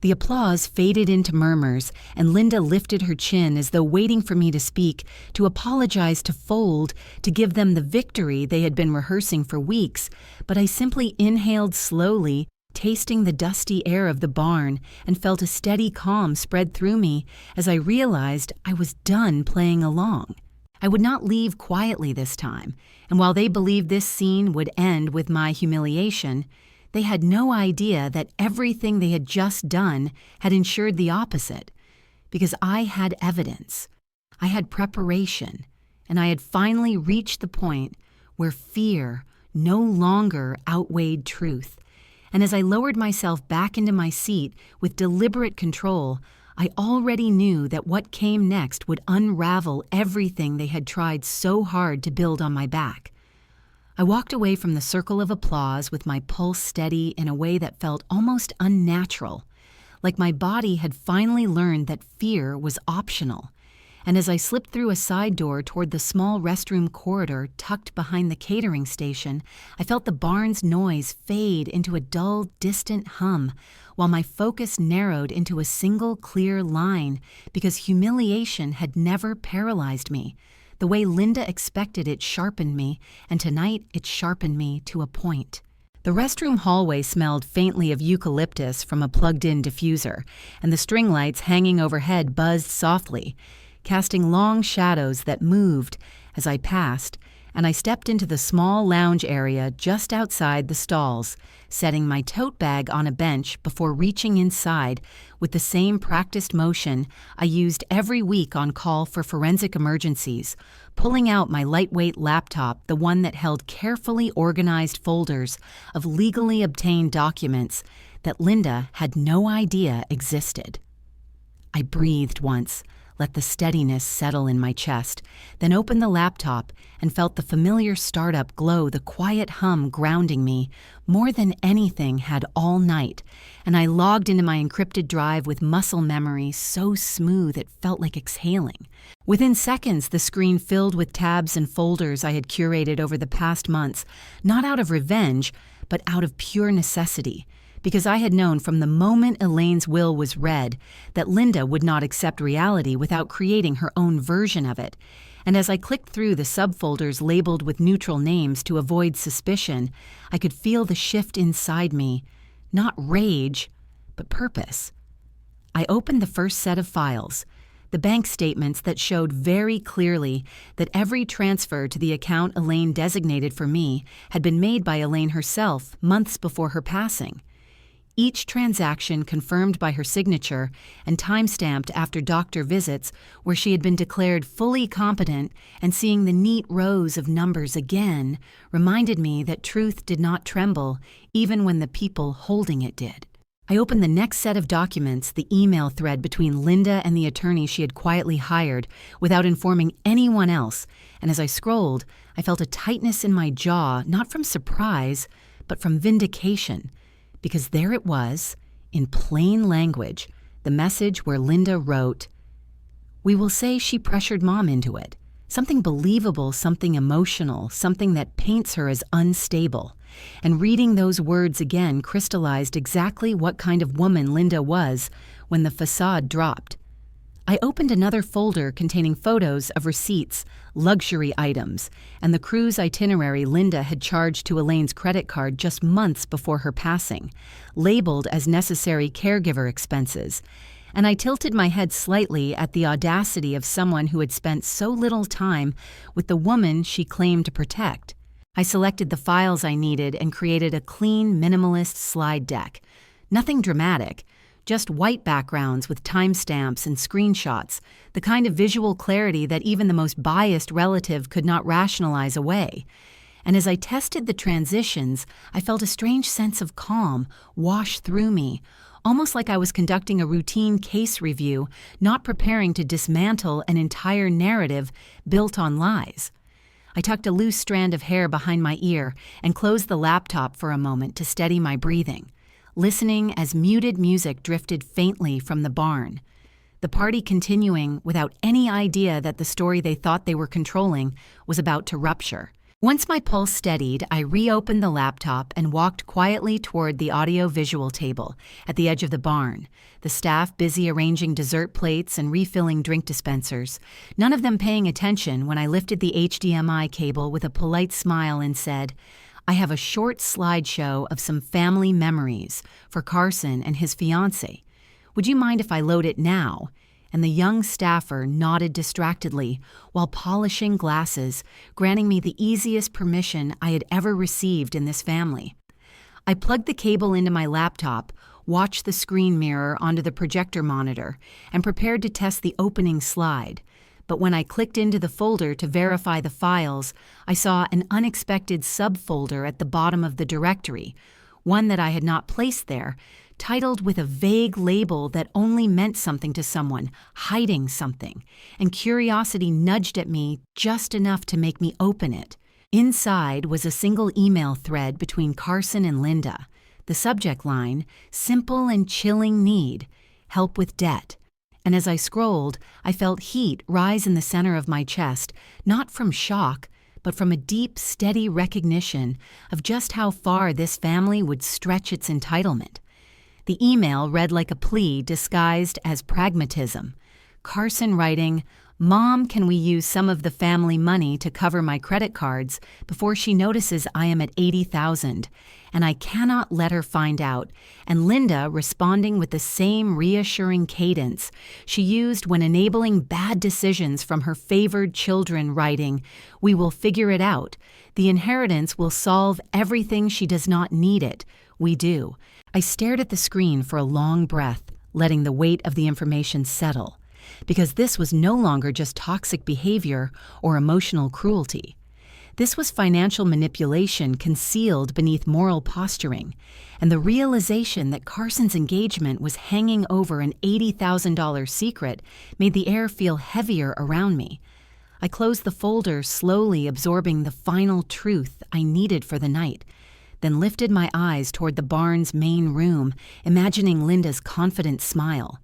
The applause faded into murmurs, and Linda lifted her chin as though waiting for me to speak, to apologize, to fold, to give them the victory they had been rehearsing for weeks, but I simply inhaled slowly, tasting the dusty air of the barn, and felt a steady calm spread through me as I realized I was done playing along. I would not leave quietly this time, and while they believed this scene would end with my humiliation, they had no idea that everything they had just done had ensured the opposite, because I had evidence, I had preparation, and I had finally reached the point where fear no longer outweighed truth. And as I lowered myself back into my seat with deliberate control, I already knew that what came next would unravel everything they had tried so hard to build on my back. I walked away from the circle of applause with my pulse steady in a way that felt almost unnatural, like my body had finally learned that fear was optional. And as I slipped through a side door toward the small restroom corridor tucked behind the catering station, I felt the barn's noise fade into a dull, distant hum, while my focus narrowed into a single clear line, because humiliation had never paralyzed me. The way Linda expected it sharpened me, and tonight it sharpened me to a point. The restroom hallway smelled faintly of eucalyptus from a plugged-in diffuser, and the string lights hanging overhead buzzed softly, casting long shadows that moved as I passed, and I stepped into the small lounge area just outside the stalls, setting my tote bag on a bench before reaching inside with the same practiced motion I used every week on call for forensic emergencies, pulling out my lightweight laptop, the one that held carefully organized folders of legally obtained documents that Linda had no idea existed. I breathed once, let the steadiness settle in my chest, then opened the laptop and felt the familiar startup glow, the quiet hum grounding me more than anything had all night, and I logged into my encrypted drive with muscle memory so smooth it felt like exhaling. Within seconds, the screen filled with tabs and folders I had curated over the past months, not out of revenge, but out of pure necessity, because I had known from the moment Elaine's will was read that Linda would not accept reality without creating her own version of it. And as I clicked through the subfolders labeled with neutral names to avoid suspicion, I could feel the shift inside me, not rage, but purpose. I opened the first set of files, the bank statements that showed very clearly that every transfer to the account Elaine designated for me had been made by Elaine herself months before her passing. Each transaction confirmed by her signature and time-stamped after doctor visits where she had been declared fully competent, and seeing the neat rows of numbers again reminded me that truth did not tremble even when the people holding it did. I opened the next set of documents, the email thread between Linda and the attorney she had quietly hired without informing anyone else, and as I scrolled, I felt a tightness in my jaw, not from surprise, but from vindication. Because there it was, in plain language, the message where Linda wrote, "We will say she pressured Mom into it. Something believable, something emotional, something that paints her as unstable." And reading those words again crystallized exactly what kind of woman Linda was when the facade dropped. I opened another folder containing photos of receipts, luxury items, and the cruise itinerary Linda had charged to Elaine's credit card just months before her passing, labeled as necessary caregiver expenses, and I tilted my head slightly at the audacity of someone who had spent so little time with the woman she claimed to protect. I selected the files I needed and created a clean, minimalist slide deck. Nothing dramatic, just white backgrounds with timestamps and screenshots, the kind of visual clarity that even the most biased relative could not rationalize away. And as I tested the transitions, I felt a strange sense of calm wash through me, almost like I was conducting a routine case review, not preparing to dismantle an entire narrative built on lies. I tucked a loose strand of hair behind my ear and closed the laptop for a moment to steady my breathing, listening as muted music drifted faintly from the barn, the party continuing without any idea that the story they thought they were controlling was about to rupture. Once my pulse steadied, I reopened the laptop and walked quietly toward the audio-visual table at the edge of the barn, the staff busy arranging dessert plates and refilling drink dispensers, none of them paying attention when I lifted the HDMI cable with a polite smile and said, "I have a short slideshow of some family memories for Carson and his fiancée. Would you mind if I load it now?" and the young staffer nodded distractedly while polishing glasses, granting me the easiest permission I had ever received in this family. I plugged the cable into my laptop, watched the screen mirror onto the projector monitor, and prepared to test the opening slide. But when I clicked into the folder to verify the files, I saw an unexpected subfolder at the bottom of the directory, one that I had not placed there, titled with a vague label that only meant something to someone, hiding something, and curiosity nudged at me just enough to make me open it. Inside was a single email thread between Carson and Linda. The subject line, simple and chilling need, help with debt. And as I scrolled, I felt heat rise in the center of my chest, not from shock, but from a deep, steady recognition of just how far this family would stretch its entitlement. The email read like a plea disguised as pragmatism. Carson writing, "Mom, can we use some of the family money to cover my credit cards before she notices I am at 80,000, and I cannot let her find out," and Linda responding with the same reassuring cadence she used when enabling bad decisions from her favored children, writing, "We will figure it out. The inheritance will solve everything she does not need it. We do." I stared at the screen for a long breath, letting the weight of the information settle. Because this was no longer just toxic behavior or emotional cruelty. This was financial manipulation concealed beneath moral posturing, and the realization that Carson's engagement was hanging over an $80,000 secret made the air feel heavier around me. I closed the folder, slowly absorbing the final truth I needed for the night, then lifted my eyes toward the barn's main room, imagining Linda's confident smile.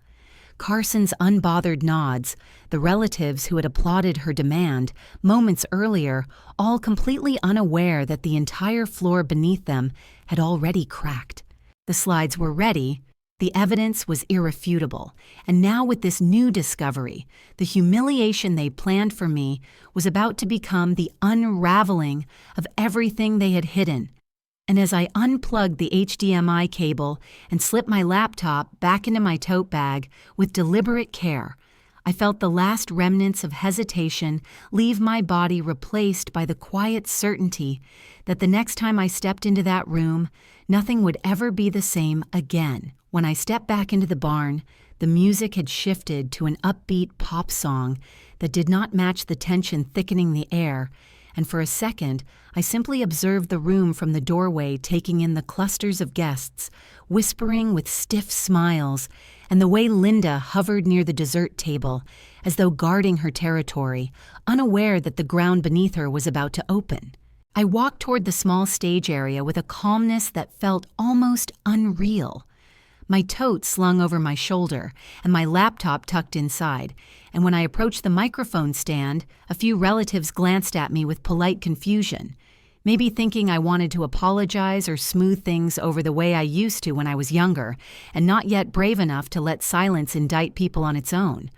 Carson's unbothered nods, the relatives who had applauded her demand moments earlier, all completely unaware that the entire floor beneath them had already cracked. The slides were ready, the evidence was irrefutable, and now with this new discovery, the humiliation they planned for me was about to become the unraveling of everything they had hidden. And as I unplugged the HDMI cable and slipped my laptop back into my tote bag with deliberate care, I felt the last remnants of hesitation leave my body, replaced by the quiet certainty that the next time I stepped into that room, nothing would ever be the same again. When I stepped back into the barn, the music had shifted to an upbeat pop song that did not match the tension thickening the air, and for a second, I simply observed the room from the doorway, taking in the clusters of guests, whispering with stiff smiles, and the way Linda hovered near the dessert table, as though guarding her territory, unaware that the ground beneath her was about to open. I walked toward the small stage area with a calmness that felt almost unreal. My tote slung over my shoulder, and my laptop tucked inside, and when I approached the microphone stand, a few relatives glanced at me with polite confusion, maybe thinking I wanted to apologize or smooth things over the way I used to when I was younger, and not yet brave enough to let silence indict people on its own.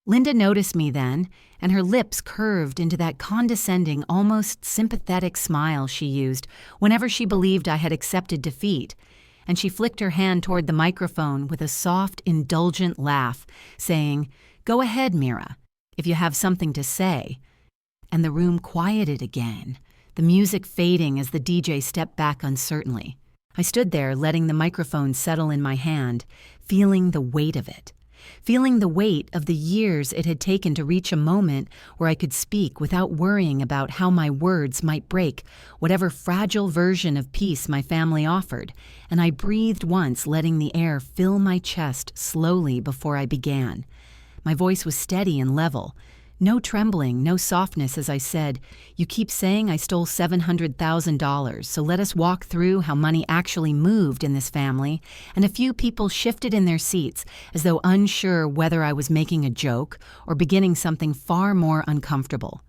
Linda noticed me then, and her lips curved into that condescending, almost sympathetic smile she used whenever she believed I had accepted defeat, and she flicked her hand toward the microphone with a soft, indulgent laugh, saying, "Go ahead, Mira, if you have something to say." And the room quieted again, the music fading as the DJ stepped back uncertainly. I stood there, letting the microphone settle in my hand, feeling the weight of it. Feeling the weight of the years it had taken to reach a moment where I could speak without worrying about how my words might break whatever fragile version of peace my family offered, and I breathed once, letting the air fill my chest slowly before I began. My voice was steady and level. No trembling, no softness as I said, "You keep saying I stole $700,000, so let us walk through how money actually moved in this family," and a few people shifted in their seats as though unsure whether I was making a joke or beginning something far more uncomfortable.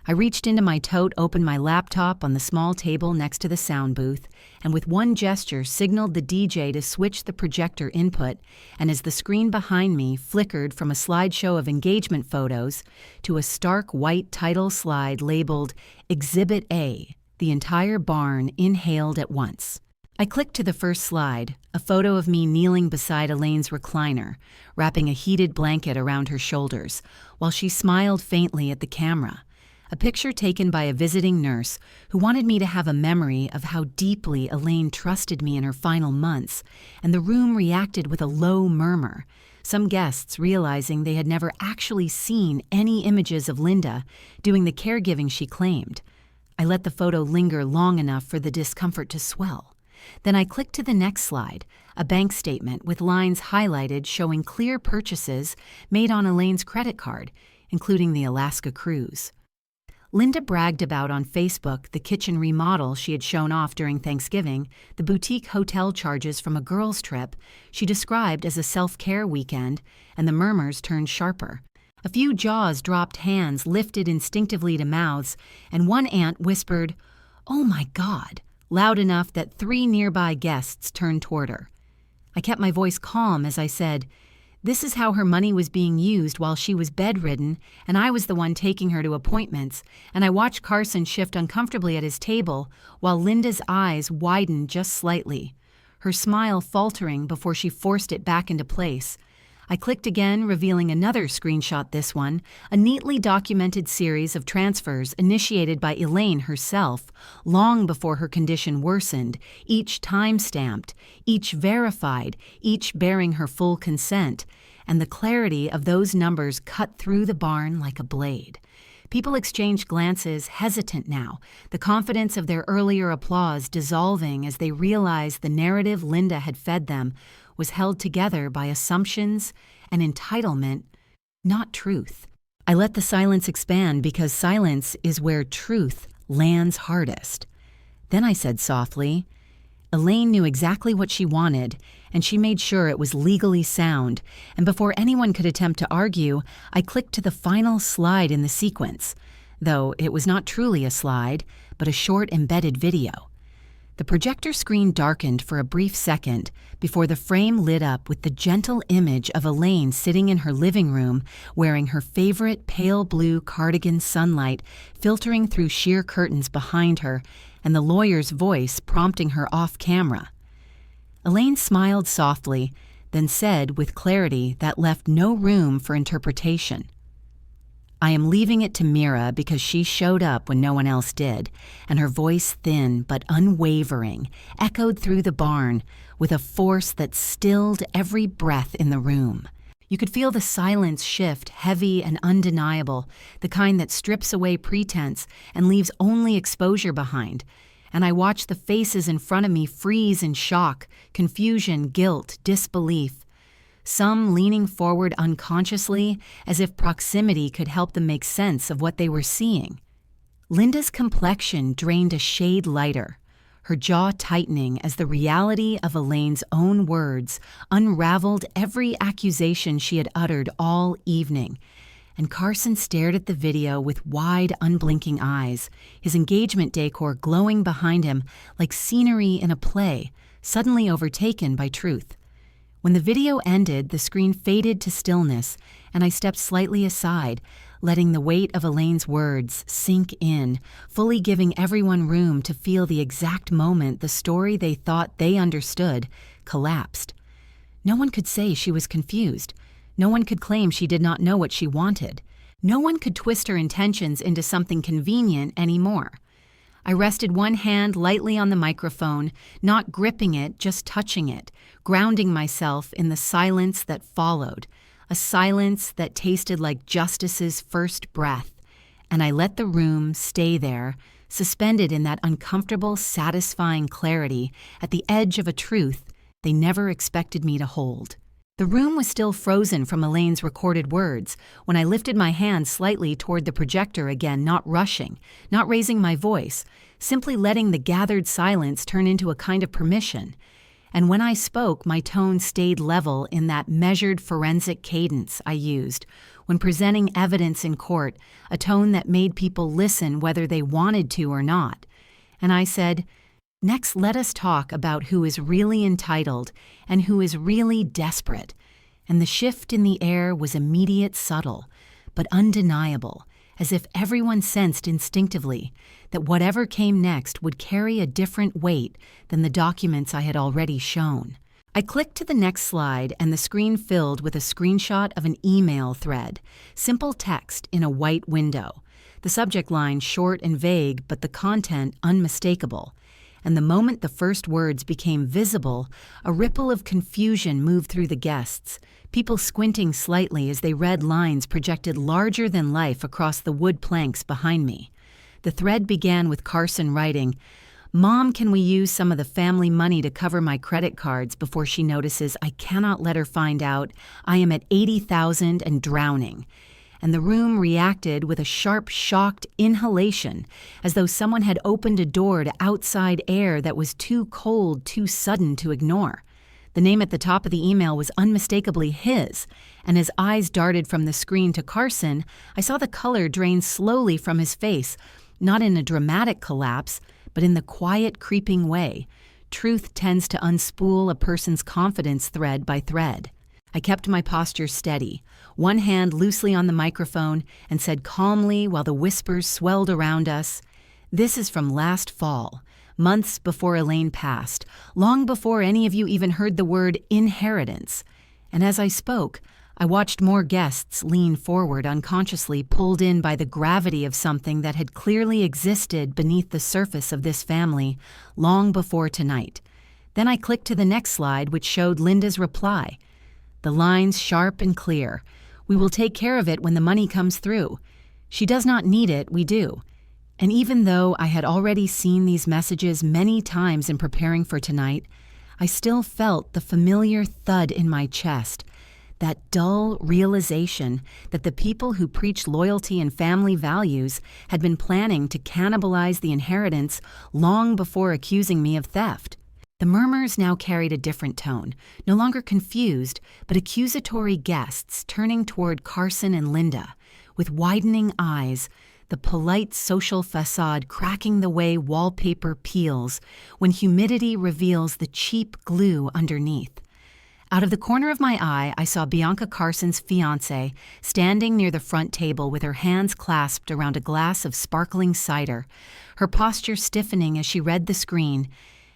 I reached into my tote, opened my laptop on the small table next to the sound booth, and with one gesture signaled the DJ to switch the projector input, and as the screen behind me flickered from a slideshow of engagement photos to a stark white title slide labeled Exhibit A, the entire barn inhaled at once. I clicked to the first slide, a photo of me kneeling beside Elaine's recliner, wrapping a heated blanket around her shoulders, while she smiled faintly at the camera. A picture taken by a visiting nurse who wanted me to have a memory of how deeply Elaine trusted me in her final months, and the room reacted with a low murmur. Some guests realizing they had never actually seen any images of Linda doing the caregiving she claimed. I let the photo linger long enough for the discomfort to swell. Then I clicked to the next slide, a bank statement with lines highlighted showing clear purchases made on Elaine's credit card, including the Alaska cruise. Linda bragged about on Facebook the kitchen remodel she had shown off during Thanksgiving, the boutique hotel charges from a girls' trip she described as a self-care weekend, and the murmurs turned sharper. A few jaws dropped, hands lifted instinctively to mouths, and one aunt whispered, "Oh my God," loud enough that 3 nearby guests turned toward her. I kept my voice calm as I said, "This is how her money was being used while she was bedridden, and I was the one taking her to appointments," and I watched Carson shift uncomfortably at his table while Linda's eyes widened just slightly, her smile faltering before she forced it back into place. I clicked again, revealing another screenshot, this one, a neatly documented series of transfers initiated by Elaine herself, long before her condition worsened, each time-stamped, each verified, each bearing her full consent, and the clarity of those numbers cut through the barn like a blade. People exchanged glances, hesitant now, the confidence of their earlier applause dissolving as they realized the narrative Linda had fed them was held together by assumptions and entitlement, not truth. I let the silence expand because silence is where truth lands hardest. Then I said softly, "Elaine knew exactly what she wanted, and she made sure it was legally sound, and before anyone could attempt to argue, I clicked to the final slide in the sequence, though it was not truly a slide, but a short embedded video." The projector screen darkened for a brief second before the frame lit up with the gentle image of Elaine sitting in her living room wearing her favorite pale blue cardigan, sunlight filtering through sheer curtains behind her, and the lawyer's voice prompting her off camera. Elaine smiled softly, then said with clarity that left no room for interpretation, "I am leaving it to Mira because she showed up when no one else did," and her voice, thin but unwavering, echoed through the barn with a force that stilled every breath in the room. You could feel the silence shift, heavy and undeniable, the kind that strips away pretense and leaves only exposure behind. And I watched the faces in front of me freeze in shock, confusion, guilt, disbelief. Some leaning forward unconsciously as if proximity could help them make sense of what they were seeing. Linda's complexion drained a shade lighter, her jaw tightening as the reality of Elaine's own words unraveled every accusation she had uttered all evening. And Carson stared at the video with wide, unblinking eyes, his engagement decor glowing behind him like scenery in a play, suddenly overtaken by truth. When the video ended, the screen faded to stillness, and I stepped slightly aside, letting the weight of Elaine's words sink in, fully giving everyone room to feel the exact moment the story they thought they understood collapsed. No one could say she was confused. No one could claim she did not know what she wanted. No one could twist her intentions into something convenient anymore. I rested one hand lightly on the microphone, not gripping it, just touching it, grounding myself in the silence that followed, a silence that tasted like justice's first breath, and I let the room stay there, suspended in that uncomfortable, satisfying clarity at the edge of a truth they never expected me to hold. The room was still frozen from Elaine's recorded words when I lifted my hand slightly toward the projector again, not rushing, not raising my voice, simply letting the gathered silence turn into a kind of permission. And when I spoke, my tone stayed level in that measured forensic cadence I used when presenting evidence in court, a tone that made people listen whether they wanted to or not. And I said, "Next, let us talk about who is really entitled and who is really desperate." And the shift in the air was immediate, subtle, but undeniable, as if everyone sensed instinctively that whatever came next would carry a different weight than the documents I had already shown. I clicked to the next slide and the screen filled with a screenshot of an email thread, simple text in a white window. The subject line short and vague, but the content unmistakable. And the moment the first words became visible, a ripple of confusion moved through the guests, people squinting slightly as they read lines projected larger than life across the wood planks behind me. The thread began with Carson writing, "Mom, can we use some of the family money to cover my credit cards before she notices I cannot let her find out I am at 80,000 and drowning?" And the room reacted with a sharp, shocked inhalation, as though someone had opened a door to outside air that was too cold, too sudden to ignore. The name at the top of the email was unmistakably his, and as eyes darted from the screen to Carson, I saw the color drain slowly from his face, not in a dramatic collapse, but in the quiet, creeping way. Truth tends to unspool a person's confidence thread by thread. I kept my posture steady, one hand loosely on the microphone, and said calmly while the whispers swelled around us, "This is from last fall, months before Elaine passed, long before any of you even heard the word inheritance." And as I spoke, I watched more guests lean forward, unconsciously pulled in by the gravity of something that had clearly existed beneath the surface of this family long before tonight. Then I clicked to the next slide, which showed Linda's reply. The lines sharp and clear. "We will take care of it when the money comes through. She does not need it, we do." And even though I had already seen these messages many times in preparing for tonight, I still felt the familiar thud in my chest, that dull realization that the people who preach loyalty and family values had been planning to cannibalize the inheritance long before accusing me of theft. The murmurs now carried a different tone, no longer confused, but accusatory guests turning toward Carson and Linda. With widening eyes, the polite social facade cracking the way wallpaper peels when humidity reveals the cheap glue underneath. Out of the corner of my eye, I saw Bianca Carson's fiancé standing near the front table with her hands clasped around a glass of sparkling cider, her posture stiffening as she read the screen,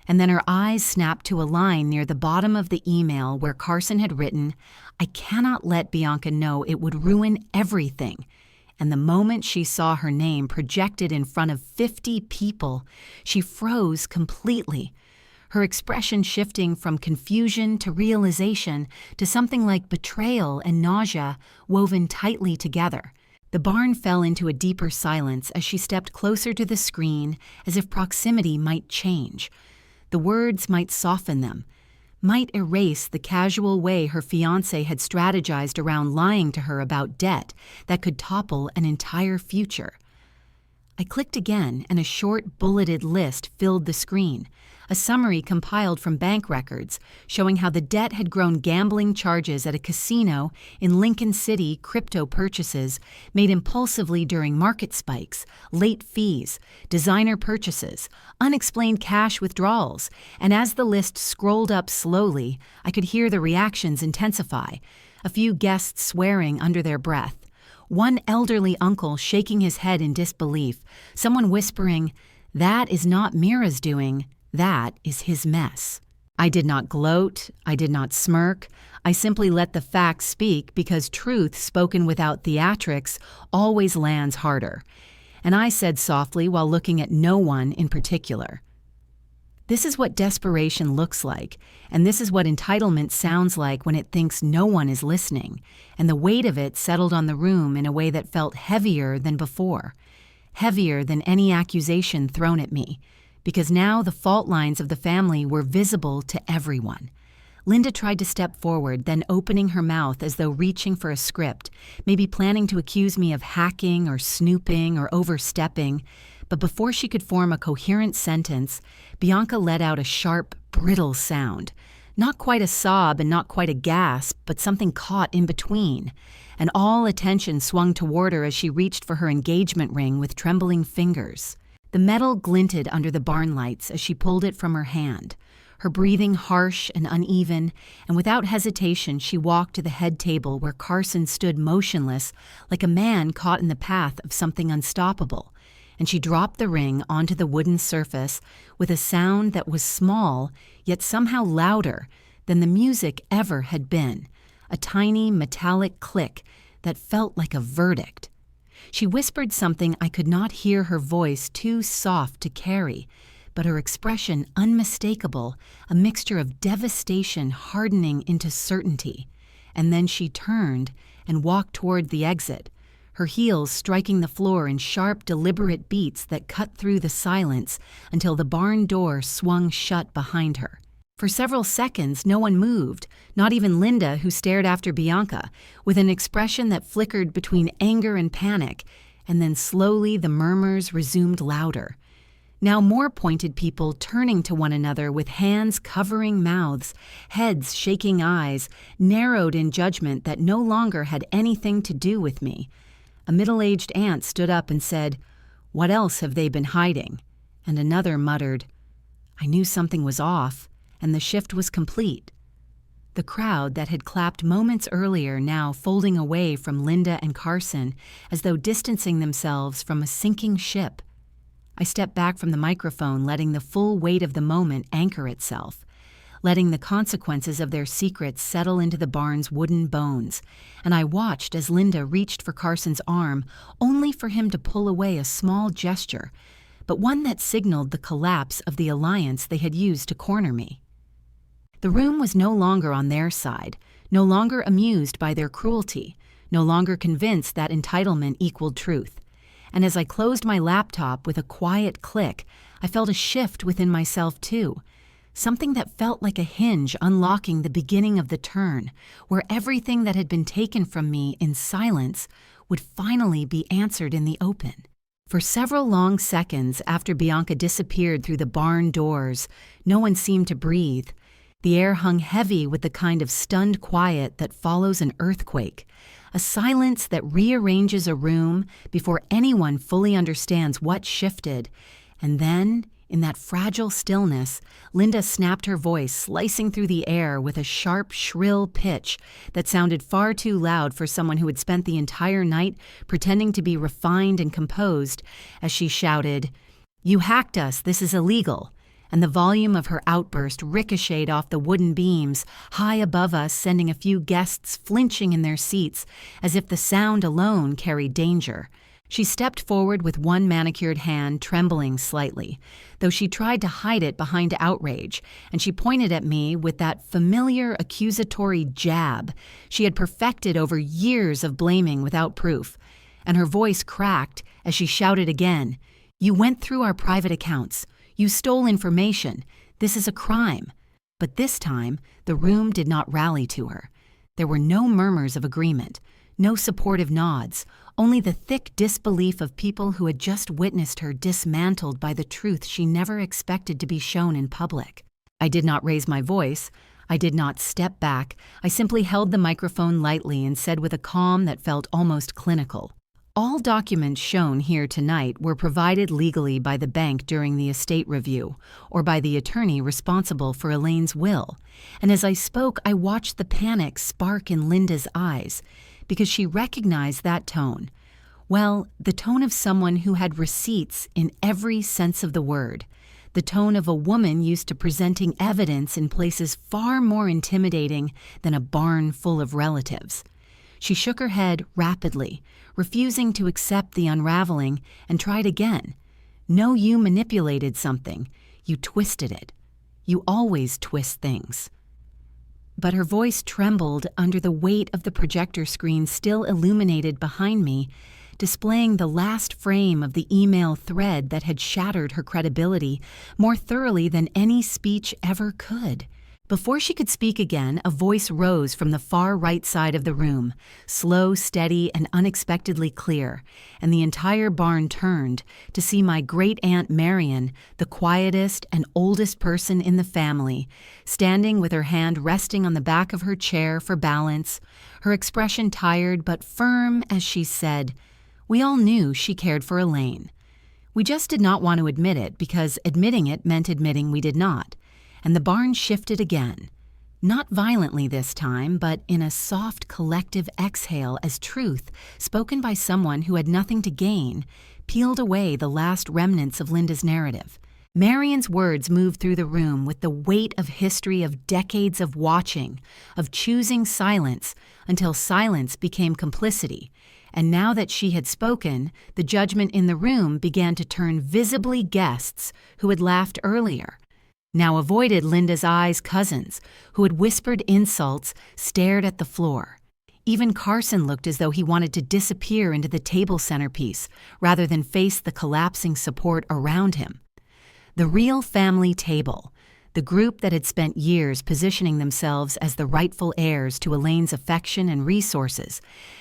and then her eyes snapped to a line near the bottom of the email where Carson had written, "I cannot let Bianca know, it would ruin everything." And the moment she saw her name projected in front of 50 people, she froze completely, her expression shifting from confusion to realization to something like betrayal and nausea woven tightly together. The barn fell into a deeper silence as she stepped closer to the screen, as if proximity might change. The words might soften them, might erase the casual way her fiancé had strategized around lying to her about debt that could topple an entire future. I clicked again, and a short, bulleted list filled the screen, a summary compiled from bank records showing how the debt had grown gambling charges at a casino in Lincoln City, crypto purchases made impulsively during market spikes, late fees, designer purchases, unexplained cash withdrawals, and as the list scrolled up slowly, I could hear the reactions intensify, a few guests swearing under their breath. One elderly uncle shaking his head in disbelief, someone whispering, "That is not Mira's doing, that is his mess." I did not gloat, I did not smirk, I simply let the facts speak because truth spoken without theatrics always lands harder. And I said softly while looking at no one in particular, "This is what desperation looks like, and this is what entitlement sounds like when it thinks no one is listening," and the weight of it settled on the room in a way that felt heavier than before, heavier than any accusation thrown at me, because now the fault lines of the family were visible to everyone. Linda tried to step forward, then opening her mouth as though reaching for a script, maybe planning to accuse me of hacking or snooping or overstepping, but before she could form a coherent sentence, Bianca let out a sharp, brittle sound. Not quite a sob and not quite a gasp, but something caught in between. And all attention swung toward her as she reached for her engagement ring with trembling fingers. The metal glinted under the barn lights as she pulled it from her hand. her breathing harsh and uneven, and without hesitation she walked to the head table where Carson stood motionless like a man caught in the path of something unstoppable, and she dropped the ring onto the wooden surface with a sound that was small yet somehow louder than the music ever had been, a tiny metallic click that felt like a verdict. She whispered something I could not hear, her voice too soft to carry, but her expression unmistakable, a mixture of devastation hardening into certainty. And then she turned and walked toward the exit, her heels striking the floor in sharp, deliberate beats that cut through the silence until the barn door swung shut behind her. For several seconds, no one moved, not even Linda, who stared after Bianca, with an expression that flickered between anger and panic, and then slowly the murmurs resumed louder. Now more pointed people turning to one another with hands covering mouths, heads shaking eyes, narrowed in judgment that no longer had anything to do with me. A middle-aged aunt stood up and said, "What else have they been hiding?" And another muttered, "I knew something was off," and the shift was complete. The crowd that had clapped moments earlier now folding away from Linda and Carson as though distancing themselves from a sinking ship. I stepped back from the microphone, letting the full weight of the moment anchor itself, letting the consequences of their secrets settle into the barn's wooden bones, and I watched as Linda reached for Carson's arm, only for him to pull away a small gesture, but one that signaled the collapse of the alliance they had used to corner me. The room was no longer on their side, no longer amused by their cruelty, no longer convinced that entitlement equaled truth. And as I closed my laptop with a quiet click, I felt a shift within myself too, something that felt like a hinge unlocking the beginning of the turn, where everything that had been taken from me in silence would finally be answered in the open. For several long seconds after Bianca disappeared through the barn doors, no one seemed to breathe. The air hung heavy with the kind of stunned quiet that follows an earthquake, a silence that rearranges a room before anyone fully understands what shifted. And then, in that fragile stillness, Linda snapped her voice, slicing through the air with a sharp, shrill pitch that sounded far too loud for someone who had spent the entire night pretending to be refined and composed, as she shouted, "You hacked us, this is illegal." And the volume of her outburst ricocheted off the wooden beams high above us, sending a few guests flinching in their seats as if the sound alone carried danger. She stepped forward with one manicured hand trembling slightly, though she tried to hide it behind outrage, and she pointed at me with that familiar accusatory jab she had perfected over years of blaming without proof, and her voice cracked as she shouted again, "You went through our private accounts. You stole information. This is a crime." But this time, the room did not rally to her. There were no murmurs of agreement, no supportive nods, only the thick disbelief of people who had just witnessed her dismantled by the truth she never expected to be shown in public. I did not raise my voice. I did not step back. I simply held the microphone lightly and said with a calm that felt almost clinical, "All documents shown here tonight were provided legally by the bank during the estate review, or by the attorney responsible for Elaine's will." And as I spoke, I watched the panic spark in Linda's eyes, because she recognized that tone. Well, the tone of someone who had receipts in every sense of the word, the tone of a woman used to presenting evidence in places far more intimidating than a barn full of relatives. She shook her head rapidly, refusing to accept the unraveling, and tried again. "No, you manipulated something. You twisted it. You always twist things." But her voice trembled under the weight of the projector screen still illuminated behind me, displaying the last frame of the email thread that had shattered her credibility more thoroughly than any speech ever could. Before she could speak again, a voice rose from the far right side of the room, slow, steady, and unexpectedly clear, and the entire barn turned to see my great-aunt Marion, the quietest and oldest person in the family, standing with her hand resting on the back of her chair for balance, her expression tired but firm as she said, "We all knew she cared for Elaine. We just did not want to admit it because admitting it meant admitting we did not. and the barn shifted again. Not violently this time, but in a soft collective exhale as truth, spoken by someone who had nothing to gain, peeled away the last remnants of Linda's narrative. Marion's words moved through the room with the weight of history of decades of watching, of choosing silence until silence became complicity. And now that she had spoken, the judgment in the room began to turn visibly guests who had laughed earlier. Now avoided Linda's eyes cousins, who had whispered insults, stared at the floor. Even Carson looked as though he wanted to disappear into the table centerpiece, rather than face the collapsing support around him. The real family table, the group that had spent years positioning themselves as the rightful heirs to Elaine's affection and resources,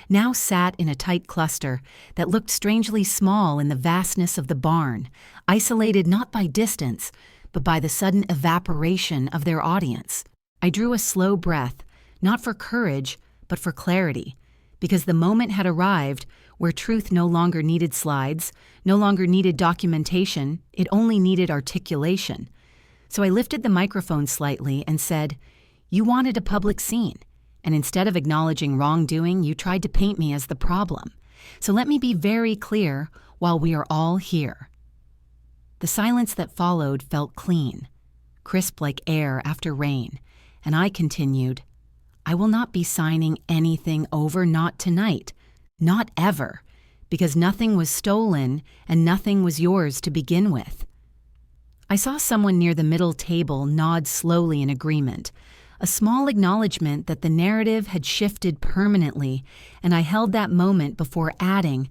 now sat in a tight cluster that looked strangely small in the vastness of the barn, isolated not by distance, but by the sudden evaporation of their audience. I drew a slow breath, not for courage, but for clarity, because the moment had arrived where truth no longer needed slides, no longer needed documentation, it only needed articulation. So I lifted the microphone slightly and said, "You wanted a public scene, and instead of acknowledging wrongdoing, you tried to paint me as the problem. So let me be very clear while we are all here." The silence that followed felt clean, crisp like air after rain, and I continued, "I will not be signing anything over, not tonight, not ever, because nothing was stolen and nothing was yours to begin with." I saw someone near the middle table nod slowly in agreement, a small acknowledgement that the narrative had shifted permanently, and I held that moment before adding,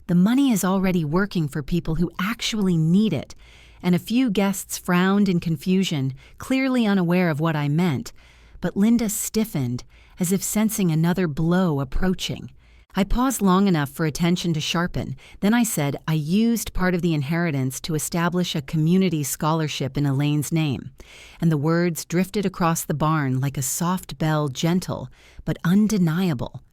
"The money is already working for people who actually need it," and a few guests frowned in confusion, clearly unaware of what I meant, but Linda stiffened, as if sensing another blow approaching. I paused long enough for attention to sharpen. Then I said I used part of the inheritance to establish a community scholarship in Elaine's name, and the words drifted across the barn like a soft bell, gentle but undeniable.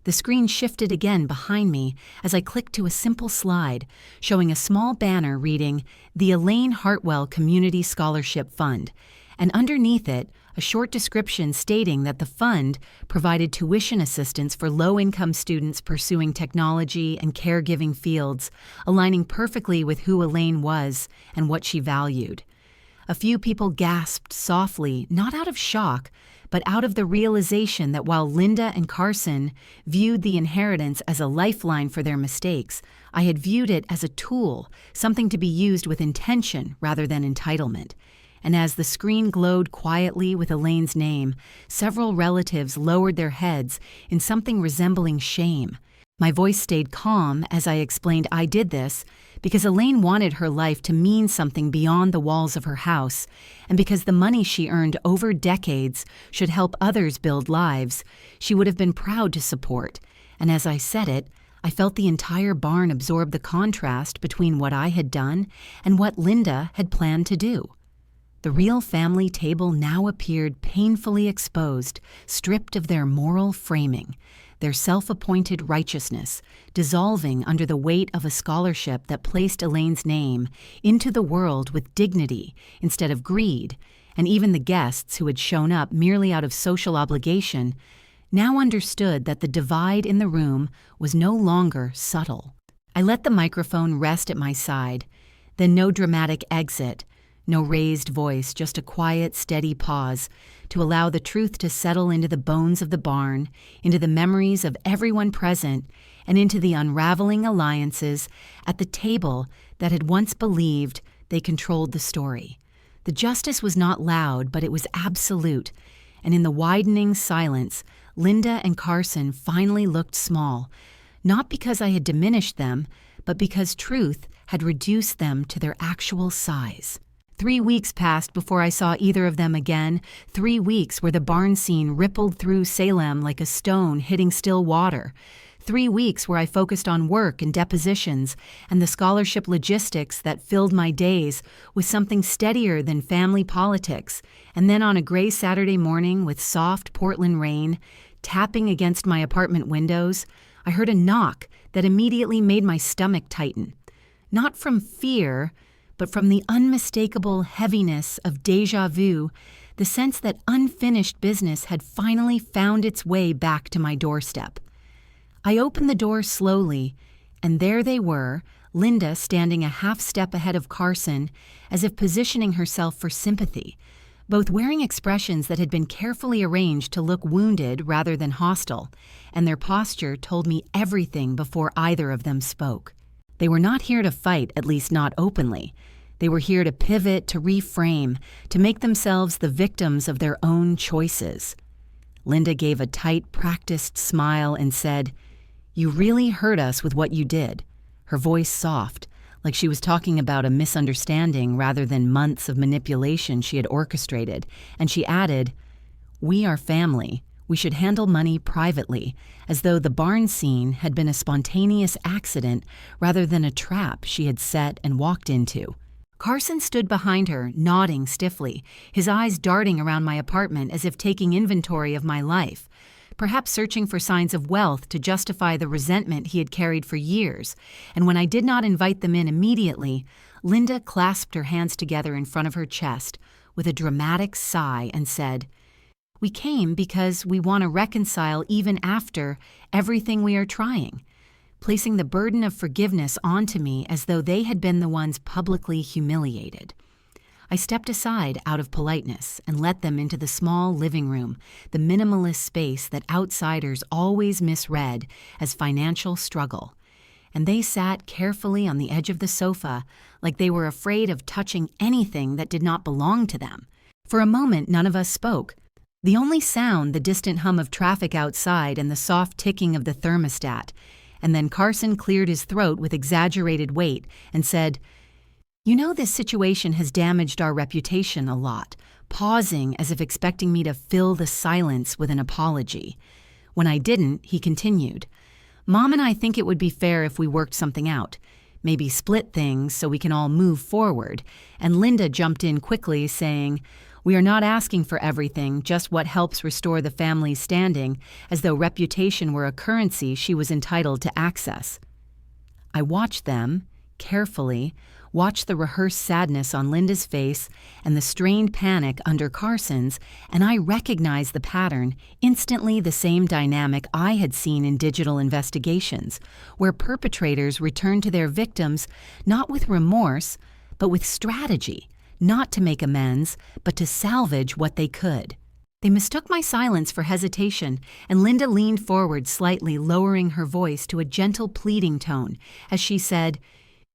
The screen shifted again behind me as I clicked to a simple slide showing a small banner reading the Elaine Hartwell Community Scholarship Fund, and underneath it, a short description stating that the fund provided tuition assistance for low-income students pursuing technology and caregiving fields, aligning perfectly with who Elaine was and what she valued. A few people gasped softly, not out of shock, but out of the realization that while Linda and Carson viewed the inheritance as a lifeline for their mistakes, I had viewed it as a tool, something to be used with intention rather than entitlement. And as the screen glowed quietly with Elaine's name, several relatives lowered their heads in something resembling shame. My voice stayed calm as I explained I did this because Elaine wanted her life to mean something beyond the walls of her house, and because the money she earned over decades should help others build lives, she would have been proud to support. And as I said it, I felt the entire barn absorb the contrast between what I had done and what Linda had planned to do. The real family table now appeared painfully exposed, stripped of their moral framing, their self-appointed righteousness, dissolving under the weight of a scholarship that placed Elaine's name into the world with dignity instead of greed, and even the guests who had shown up merely out of social obligation now understood that the divide in the room was no longer subtle. I let the microphone rest at my side, then no dramatic exit, no raised voice, just a quiet, steady pause to allow the truth to settle into the bones of the barn, into the memories of everyone present, and into the unraveling alliances at the table that had once believed they controlled the story. The justice was not loud, but it was absolute, and in the widening silence, Linda and Carson finally looked small, not because I had diminished them, but because truth had reduced them to their actual size. 3 weeks passed before I saw either of them again, 3 weeks where the barn scene rippled through Salem like a stone hitting still water, 3 weeks where I focused on work and depositions and the scholarship logistics that filled my days with something steadier than family politics, and then on a gray Saturday morning with soft Portland rain tapping against my apartment windows, I heard a knock that immediately made my stomach tighten. Not from fear, but from the unmistakable heaviness of déjà vu, the sense that unfinished business had finally found its way back to my doorstep. I opened the door slowly, and there they were, Linda standing a half step ahead of Carson, as if positioning herself for sympathy, both wearing expressions that had been carefully arranged to look wounded rather than hostile, and their posture told me everything before either of them spoke. They were not here to fight, at least not openly. They were here to pivot, to reframe, to make themselves the victims of their own choices. Linda gave a tight, practiced smile and said, "You really hurt us with what you did," her voice soft, like she was talking about a misunderstanding rather than months of manipulation she had orchestrated, and she added, "We are family. We should handle money privately, as though the barn scene had been a spontaneous accident rather than a trap she had set and walked into." Carson stood behind her, nodding stiffly, his eyes darting around my apartment as if taking inventory of my life, perhaps searching for signs of wealth to justify the resentment he had carried for years. And when I did not invite them in immediately, Linda clasped her hands together in front of her chest with a dramatic sigh and said, "We came because we want to reconcile even after everything we are trying," placing the burden of forgiveness onto me as though they had been the ones publicly humiliated. I stepped aside out of politeness and let them into the small living room, the minimalist space that outsiders always misread as financial struggle. And they sat carefully on the edge of the sofa like they were afraid of touching anything that did not belong to them. For a moment, none of us spoke. The only sound, the distant hum of traffic outside and the soft ticking of the thermostat. And then Carson cleared his throat with exaggerated weight and said, "You know, this situation has damaged our reputation a lot," pausing as if expecting me to fill the silence with an apology. When I didn't, he continued, "Mom and I think it would be fair if we worked something out. Maybe split things so we can all move forward." And Linda jumped in quickly, saying, "We are not asking for everything, just what helps restore the family's standing, as though reputation were a currency she was entitled to access." I watched them, carefully, watched the rehearsed sadness on Linda's face and the strained panic under Carson's, and I recognized the pattern, instantly the same dynamic I had seen in digital investigations, where perpetrators returned to their victims not with remorse, but with strategy, not to make amends, but to salvage what they could. They mistook my silence for hesitation, and Linda leaned forward slightly, lowering her voice to a gentle pleading tone, as she said,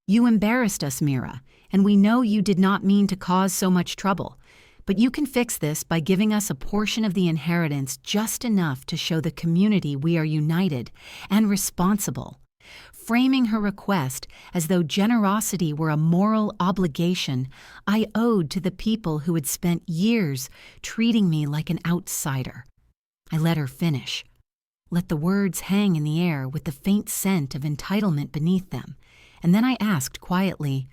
"You embarrassed us, Mira, and we know you did not mean to cause so much trouble, but you can fix this by giving us a portion of the inheritance, just enough to show the community we are united and responsible." Framing her request as though generosity were a moral obligation I owed to the people who had spent years treating me like an outsider. I let her finish, let the words hang in the air with the faint scent of entitlement beneath them, and then I asked quietly,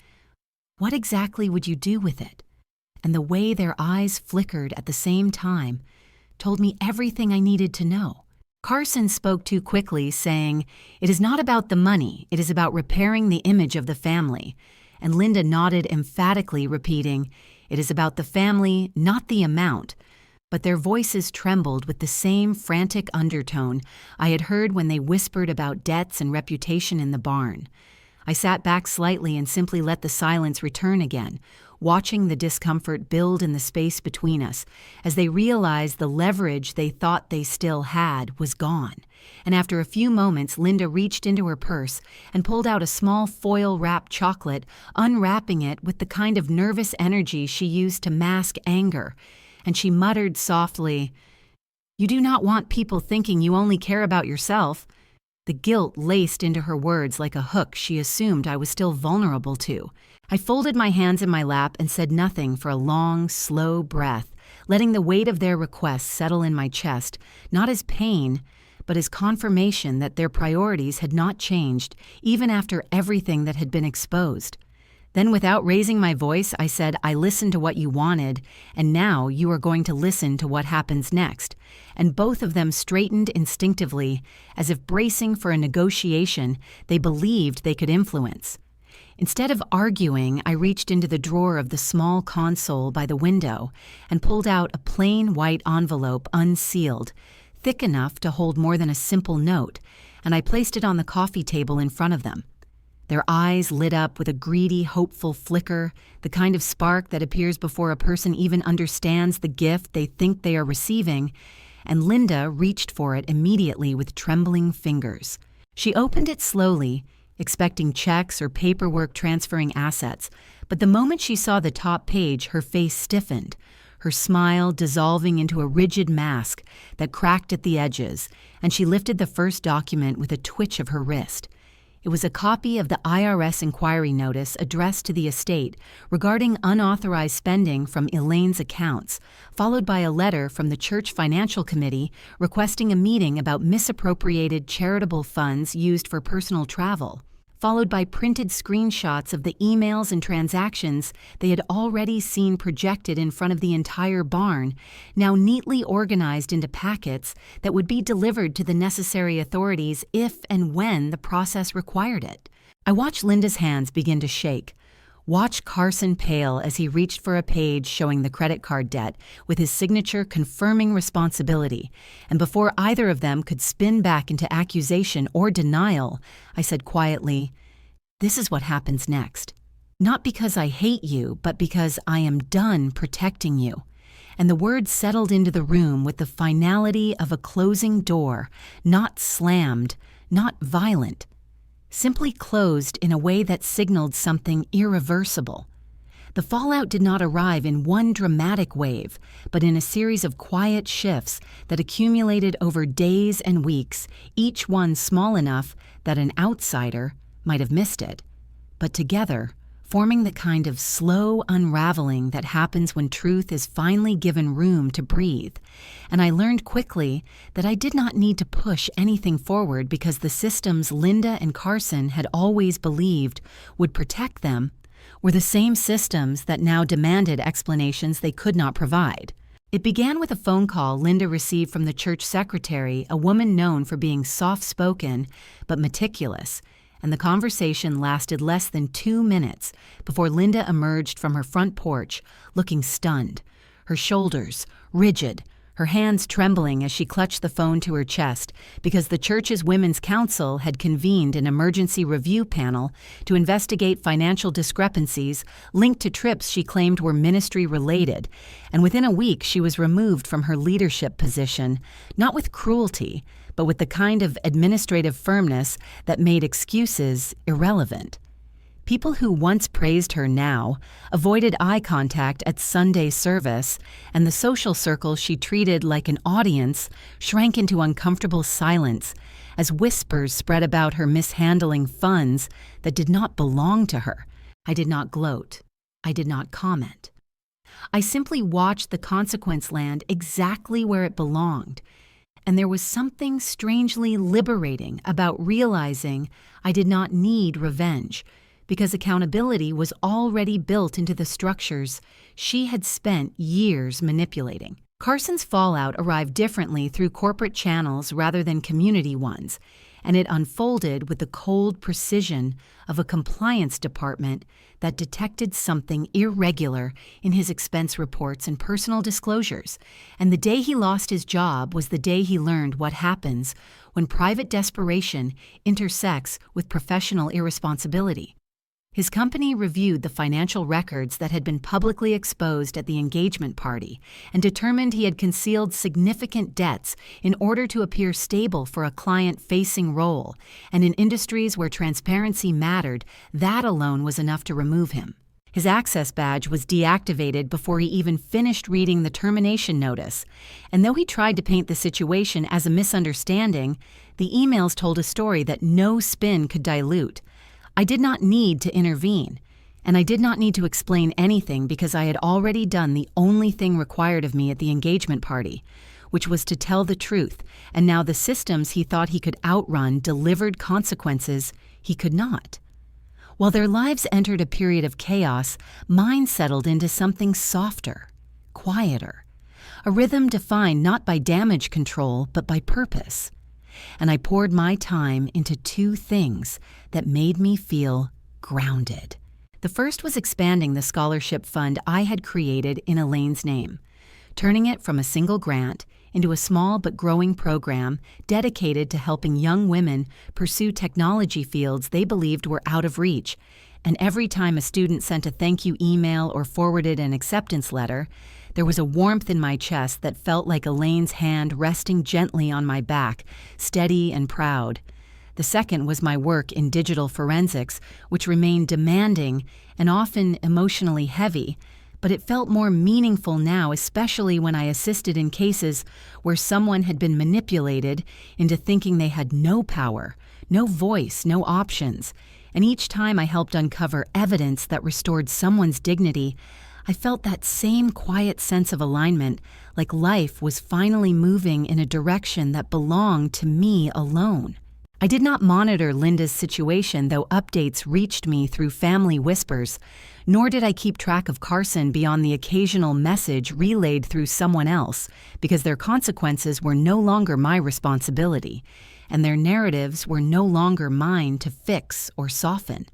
"What exactly would you do with it?" And the way their eyes flickered at the same time told me everything I needed to know. Carson spoke too quickly, saying, "It is not about the money, it is about repairing the image of the family." And Linda nodded emphatically, repeating, "It is about the family, not the amount." But their voices trembled with the same frantic undertone I had heard when they whispered about debts and reputation in the barn. I sat back slightly and simply let the silence return again, watching the discomfort build in the space between us as they realized the leverage they thought they still had was gone. And after a few moments, Linda reached into her purse and pulled out a small foil-wrapped chocolate, unwrapping it with the kind of nervous energy she used to mask anger. And she muttered softly, "You do not want people thinking you only care about yourself." The guilt laced into her words like a hook she assumed I was still vulnerable to. I folded my hands in my lap and said nothing for a long, slow breath, letting the weight of their request settle in my chest, not as pain, but as confirmation that their priorities had not changed, even after everything that had been exposed. Then, without raising my voice, I said, "I listened to what you wanted, and now you are going to listen to what happens next." And both of them straightened instinctively, as if bracing for a negotiation they believed they could influence. Instead of arguing, I reached into the drawer of the small console by the window and pulled out a plain white envelope unsealed, thick enough to hold more than a simple note, and I placed it on the coffee table in front of them. Their eyes lit up with a greedy, hopeful flicker, the kind of spark that appears before a person even understands the gift they think they are receiving, and Linda reached for it immediately with trembling fingers. She opened it slowly, expecting checks or paperwork transferring assets, but the moment she saw the top page, her face stiffened, her smile dissolving into a rigid mask that cracked at the edges, and she lifted the first document with a twitch of her wrist. It was a copy of the IRS inquiry notice addressed to the estate regarding unauthorized spending from Elaine's accounts, followed by a letter from the Church Financial Committee requesting a meeting about misappropriated charitable funds used for personal travel, followed by printed screenshots of the emails and transactions they had already seen projected in front of the entire barn, now neatly organized into packets that would be delivered to the necessary authorities if and when the process required it. I watched Linda's hands begin to shake. Watch Carson pale as he reached for a page showing the credit card debt, with his signature confirming responsibility, and before either of them could spin back into accusation or denial, I said quietly, "This is what happens next. Not because I hate you, but because I am done protecting you." And the words settled into the room with the finality of a closing door, not slammed, not violent, simply closed in a way that signaled something irreversible. The fallout did not arrive in one dramatic wave, but in a series of quiet shifts that accumulated over days and weeks, each one small enough that an outsider might have missed it, but together, forming the kind of slow unraveling that happens when truth is finally given room to breathe. And I learned quickly that I did not need to push anything forward because the systems Linda and Carson had always believed would protect them were the same systems that now demanded explanations they could not provide. It began with a phone call Linda received from the church secretary, a woman known for being soft-spoken but meticulous, and the conversation lasted less than 2 minutes before Linda emerged from her front porch, looking stunned, her shoulders rigid, her hands trembling as she clutched the phone to her chest because the church's Women's Council had convened an emergency review panel to investigate financial discrepancies linked to trips she claimed were ministry-related, and within a week she was removed from her leadership position, not with cruelty, but with the kind of administrative firmness that made excuses irrelevant. People who once praised her now avoided eye contact at Sunday service, and the social circle she treated like an audience shrank into uncomfortable silence as whispers spread about her mishandling funds that did not belong to her. I did not gloat. I did not comment. I simply watched the consequence land exactly where it belonged. And there was something strangely liberating about realizing I did not need revenge, because accountability was already built into the structures she had spent years manipulating. Carson's fallout arrived differently through corporate channels rather than community ones, and it unfolded with the cold precision of a compliance department that detected something irregular in his expense reports and personal disclosures. And the day he lost his job was the day he learned what happens when private desperation intersects with professional irresponsibility. His company reviewed the financial records that had been publicly exposed at the engagement party and determined he had concealed significant debts in order to appear stable for a client-facing role, and in industries where transparency mattered, that alone was enough to remove him. His access badge was deactivated before he even finished reading the termination notice, and though he tried to paint the situation as a misunderstanding, the emails told a story that no spin could dilute. I did not need to intervene, and I did not need to explain anything because I had already done the only thing required of me at the engagement party, which was to tell the truth, and now the systems he thought he could outrun delivered consequences he could not. While their lives entered a period of chaos, mine settled into something softer, quieter, a rhythm defined not by damage control but by purpose. And I poured my time into two things that made me feel grounded. The first was expanding the scholarship fund I had created in Elaine's name, turning it from a single grant into a small but growing program dedicated to helping young women pursue technology fields they believed were out of reach. And every time a student sent a thank you email or forwarded an acceptance letter, there was a warmth in my chest that felt like Elaine's hand resting gently on my back, steady and proud. The second was my work in digital forensics, which remained demanding and often emotionally heavy, but it felt more meaningful now, especially when I assisted in cases where someone had been manipulated into thinking they had no power, no voice, no options. And each time I helped uncover evidence that restored someone's dignity, I felt that same quiet sense of alignment, like life was finally moving in a direction that belonged to me alone. I did not monitor Linda's situation, though updates reached me through family whispers, nor did I keep track of Carson beyond the occasional message relayed through someone else, because their consequences were no longer my responsibility, and their narratives were no longer mine to fix or soften.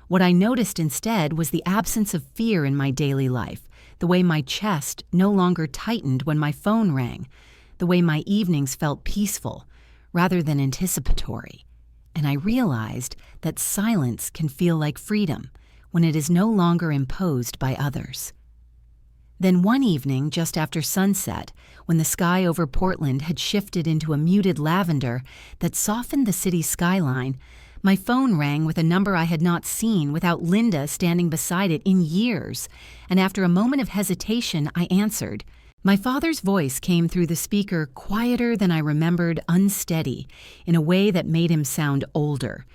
What I noticed instead was the absence of fear in my daily life, the way my chest no longer tightened when my phone rang, the way my evenings felt peaceful rather than anticipatory. And I realized that silence can feel like freedom when it is no longer imposed by others. Then one evening, just after sunset, when the sky over Portland had shifted into a muted lavender that softened the city's skyline, my phone rang with a number I had not seen without Linda standing beside it in years, and after a moment of hesitation, I answered. My father's voice came through the speaker quieter than I remembered, unsteady, in a way that made him sound older,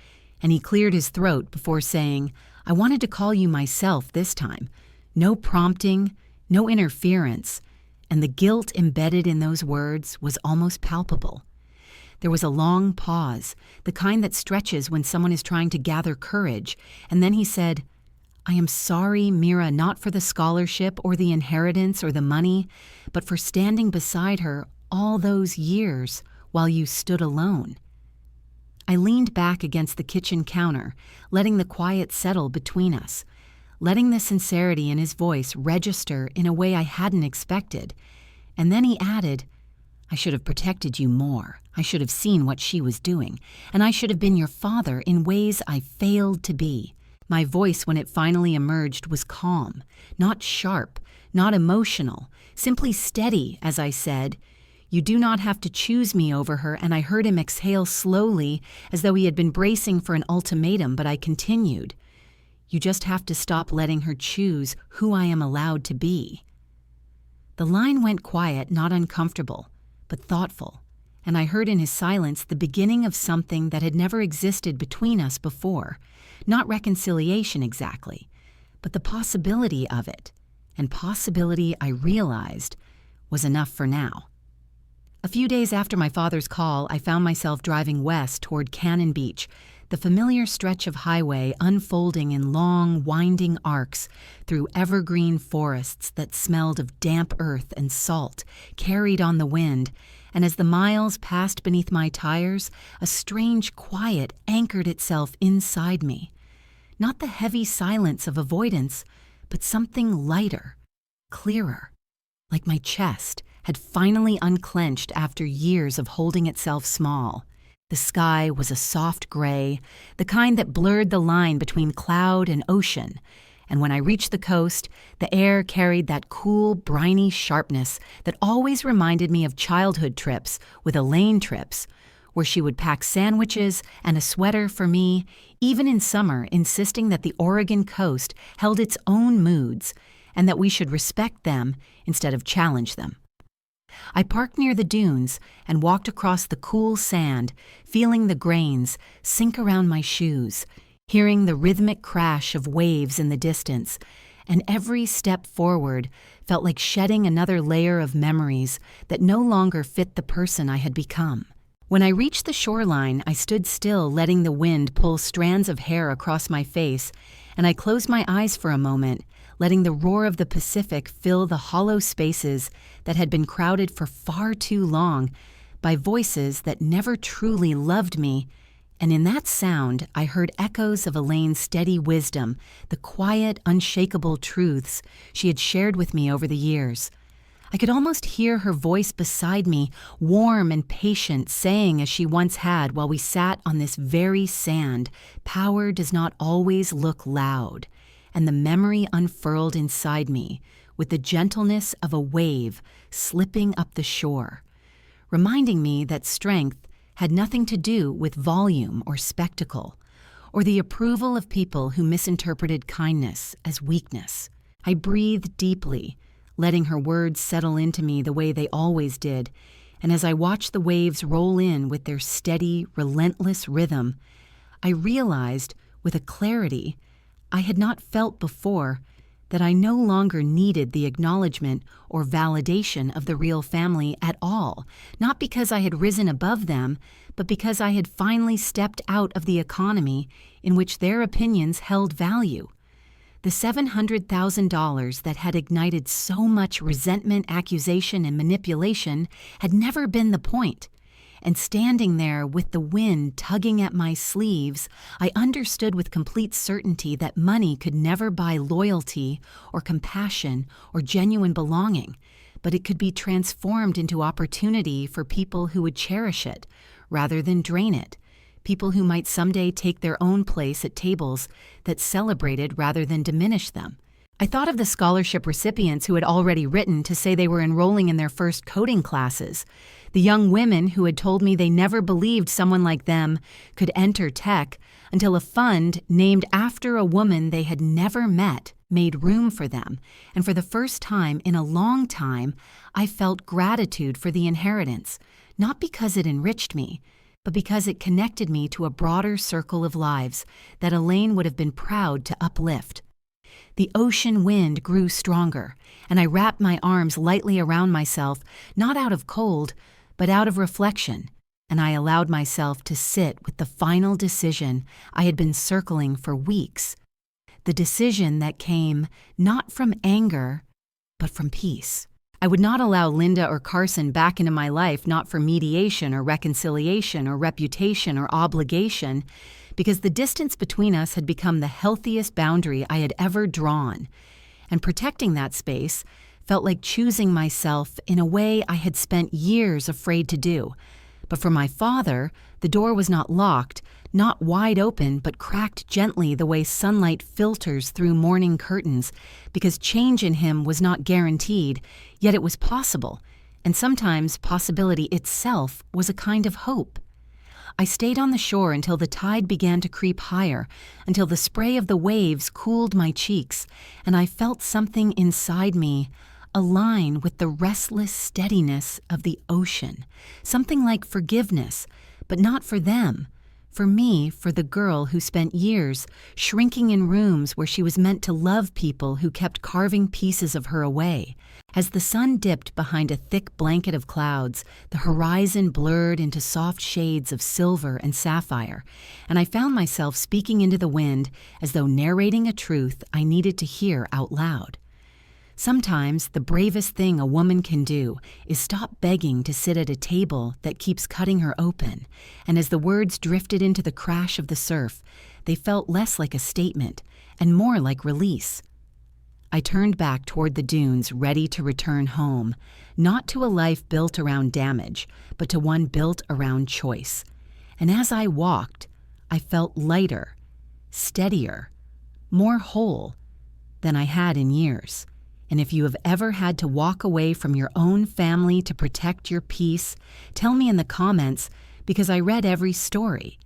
and he cleared his throat before saying, "I wanted to call you myself this time. No prompting, no interference," and the guilt embedded in those words was almost palpable. There was a long pause, the kind that stretches when someone is trying to gather courage, and then he said, "I am sorry, Mira, not for the scholarship or the inheritance or the money, but for standing beside her all those years while you stood alone." I leaned back against the kitchen counter, letting the quiet settle between us, letting the sincerity in his voice register in a way I hadn't expected. And then he added, "I should have protected you more. I should have seen what she was doing, and I should have been your father in ways I failed to be." My voice, when it finally emerged, was calm, not sharp, not emotional, simply steady as I said, "You do not have to choose me over her," and I heard him exhale slowly as though he had been bracing for an ultimatum, but I continued, "You just have to stop letting her choose who I am allowed to be." The line went quiet, not uncomfortable, but thoughtful, and I heard in his silence the beginning of something that had never existed between us before. Not reconciliation exactly, but the possibility of it, and possibility, I realized, was enough for now. A few days after my father's call, I found myself driving west toward Cannon Beach, the familiar stretch of highway unfolding in long, winding arcs through evergreen forests that smelled of damp earth and salt, carried on the wind, and as the miles passed beneath my tires, a strange quiet anchored itself inside me. Not the heavy silence of avoidance, but something lighter, clearer, like my chest had finally unclenched after years of holding itself small. The sky was a soft gray, the kind that blurred the line between cloud and ocean, and when I reached the coast, the air carried that cool, briny sharpness that always reminded me of childhood trips with Elaine trips, where she would pack sandwiches and a sweater for me, even in summer, insisting that the Oregon coast held its own moods and that we should respect them instead of challenge them. I parked near the dunes and walked across the cool sand, feeling the grains sink around my shoes, hearing the rhythmic crash of waves in the distance, and every step forward felt like shedding another layer of memories that no longer fit the person I had become. When I reached the shoreline, I stood still, letting the wind pull strands of hair across my face, and I closed my eyes for a moment, letting the roar of the Pacific fill the hollow spaces that had been crowded for far too long by voices that never truly loved me And in that sound, I heard echoes of Elaine's steady wisdom, the quiet, unshakable truths she had shared with me over the years. I could almost hear her voice beside me, warm and patient, saying as she once had while we sat on this very sand, "Power does not always look loud." And the memory unfurled inside me with the gentleness of a wave slipping up the shore, reminding me that strength had nothing to do with volume or spectacle, or the approval of people who misinterpreted kindness as weakness. I breathed deeply, letting her words settle into me the way they always did, and as I watched the waves roll in with their steady, relentless rhythm, I realized with a clarity I had not felt before that I no longer needed the acknowledgement or validation of the real family at all, not because I had risen above them, but because I had finally stepped out of the economy in which their opinions held value. The $700,000 that had ignited so much resentment, accusation, and manipulation had never been the point. And standing there with the wind tugging at my sleeves, I understood with complete certainty that money could never buy loyalty or compassion or genuine belonging, but it could be transformed into opportunity for people who would cherish it rather than drain it. People who might someday take their own place at tables that celebrated rather than diminished them. I thought of the scholarship recipients who had already written to say they were enrolling in their first coding classes, the young women who had told me they never believed someone like them could enter tech until a fund named after a woman they had never met made room for them, and for the first time in a long time, I felt gratitude for the inheritance, not because it enriched me, but because it connected me to a broader circle of lives that Elaine would have been proud to uplift. The ocean wind grew stronger, and I wrapped my arms lightly around myself, not out of cold, but out of reflection, and I allowed myself to sit with the final decision I had been circling for weeks. The decision that came not from anger, but from peace. I would not allow Linda or Carson back into my life, not for mediation or reconciliation or reputation or obligation, because the distance between us had become the healthiest boundary I had ever drawn. And protecting that space felt like choosing myself in a way I had spent years afraid to do. But for my father, the door was not locked, not wide open, but cracked gently the way sunlight filters through morning curtains, because change in him was not guaranteed, yet it was possible, and sometimes possibility itself was a kind of hope. I stayed on the shore until the tide began to creep higher, until the spray of the waves cooled my cheeks, and I felt something inside me align with the restless steadiness of the ocean, something like forgiveness, but not for them. For me, for the girl who spent years shrinking in rooms where she was meant to love people who kept carving pieces of her away. As the sun dipped behind a thick blanket of clouds, the horizon blurred into soft shades of silver and sapphire, and I found myself speaking into the wind as though narrating a truth I needed to hear out loud. Sometimes the bravest thing a woman can do is stop begging to sit at a table that keeps cutting her open, and as the words drifted into the crash of the surf, they felt less like a statement and more like release. I turned back toward the dunes, ready to return home, not to a life built around damage, but to one built around choice. And as I walked, I felt lighter, steadier, more whole than I had in years. And if you have ever had to walk away from your own family to protect your peace, tell me in the comments, because I read every story.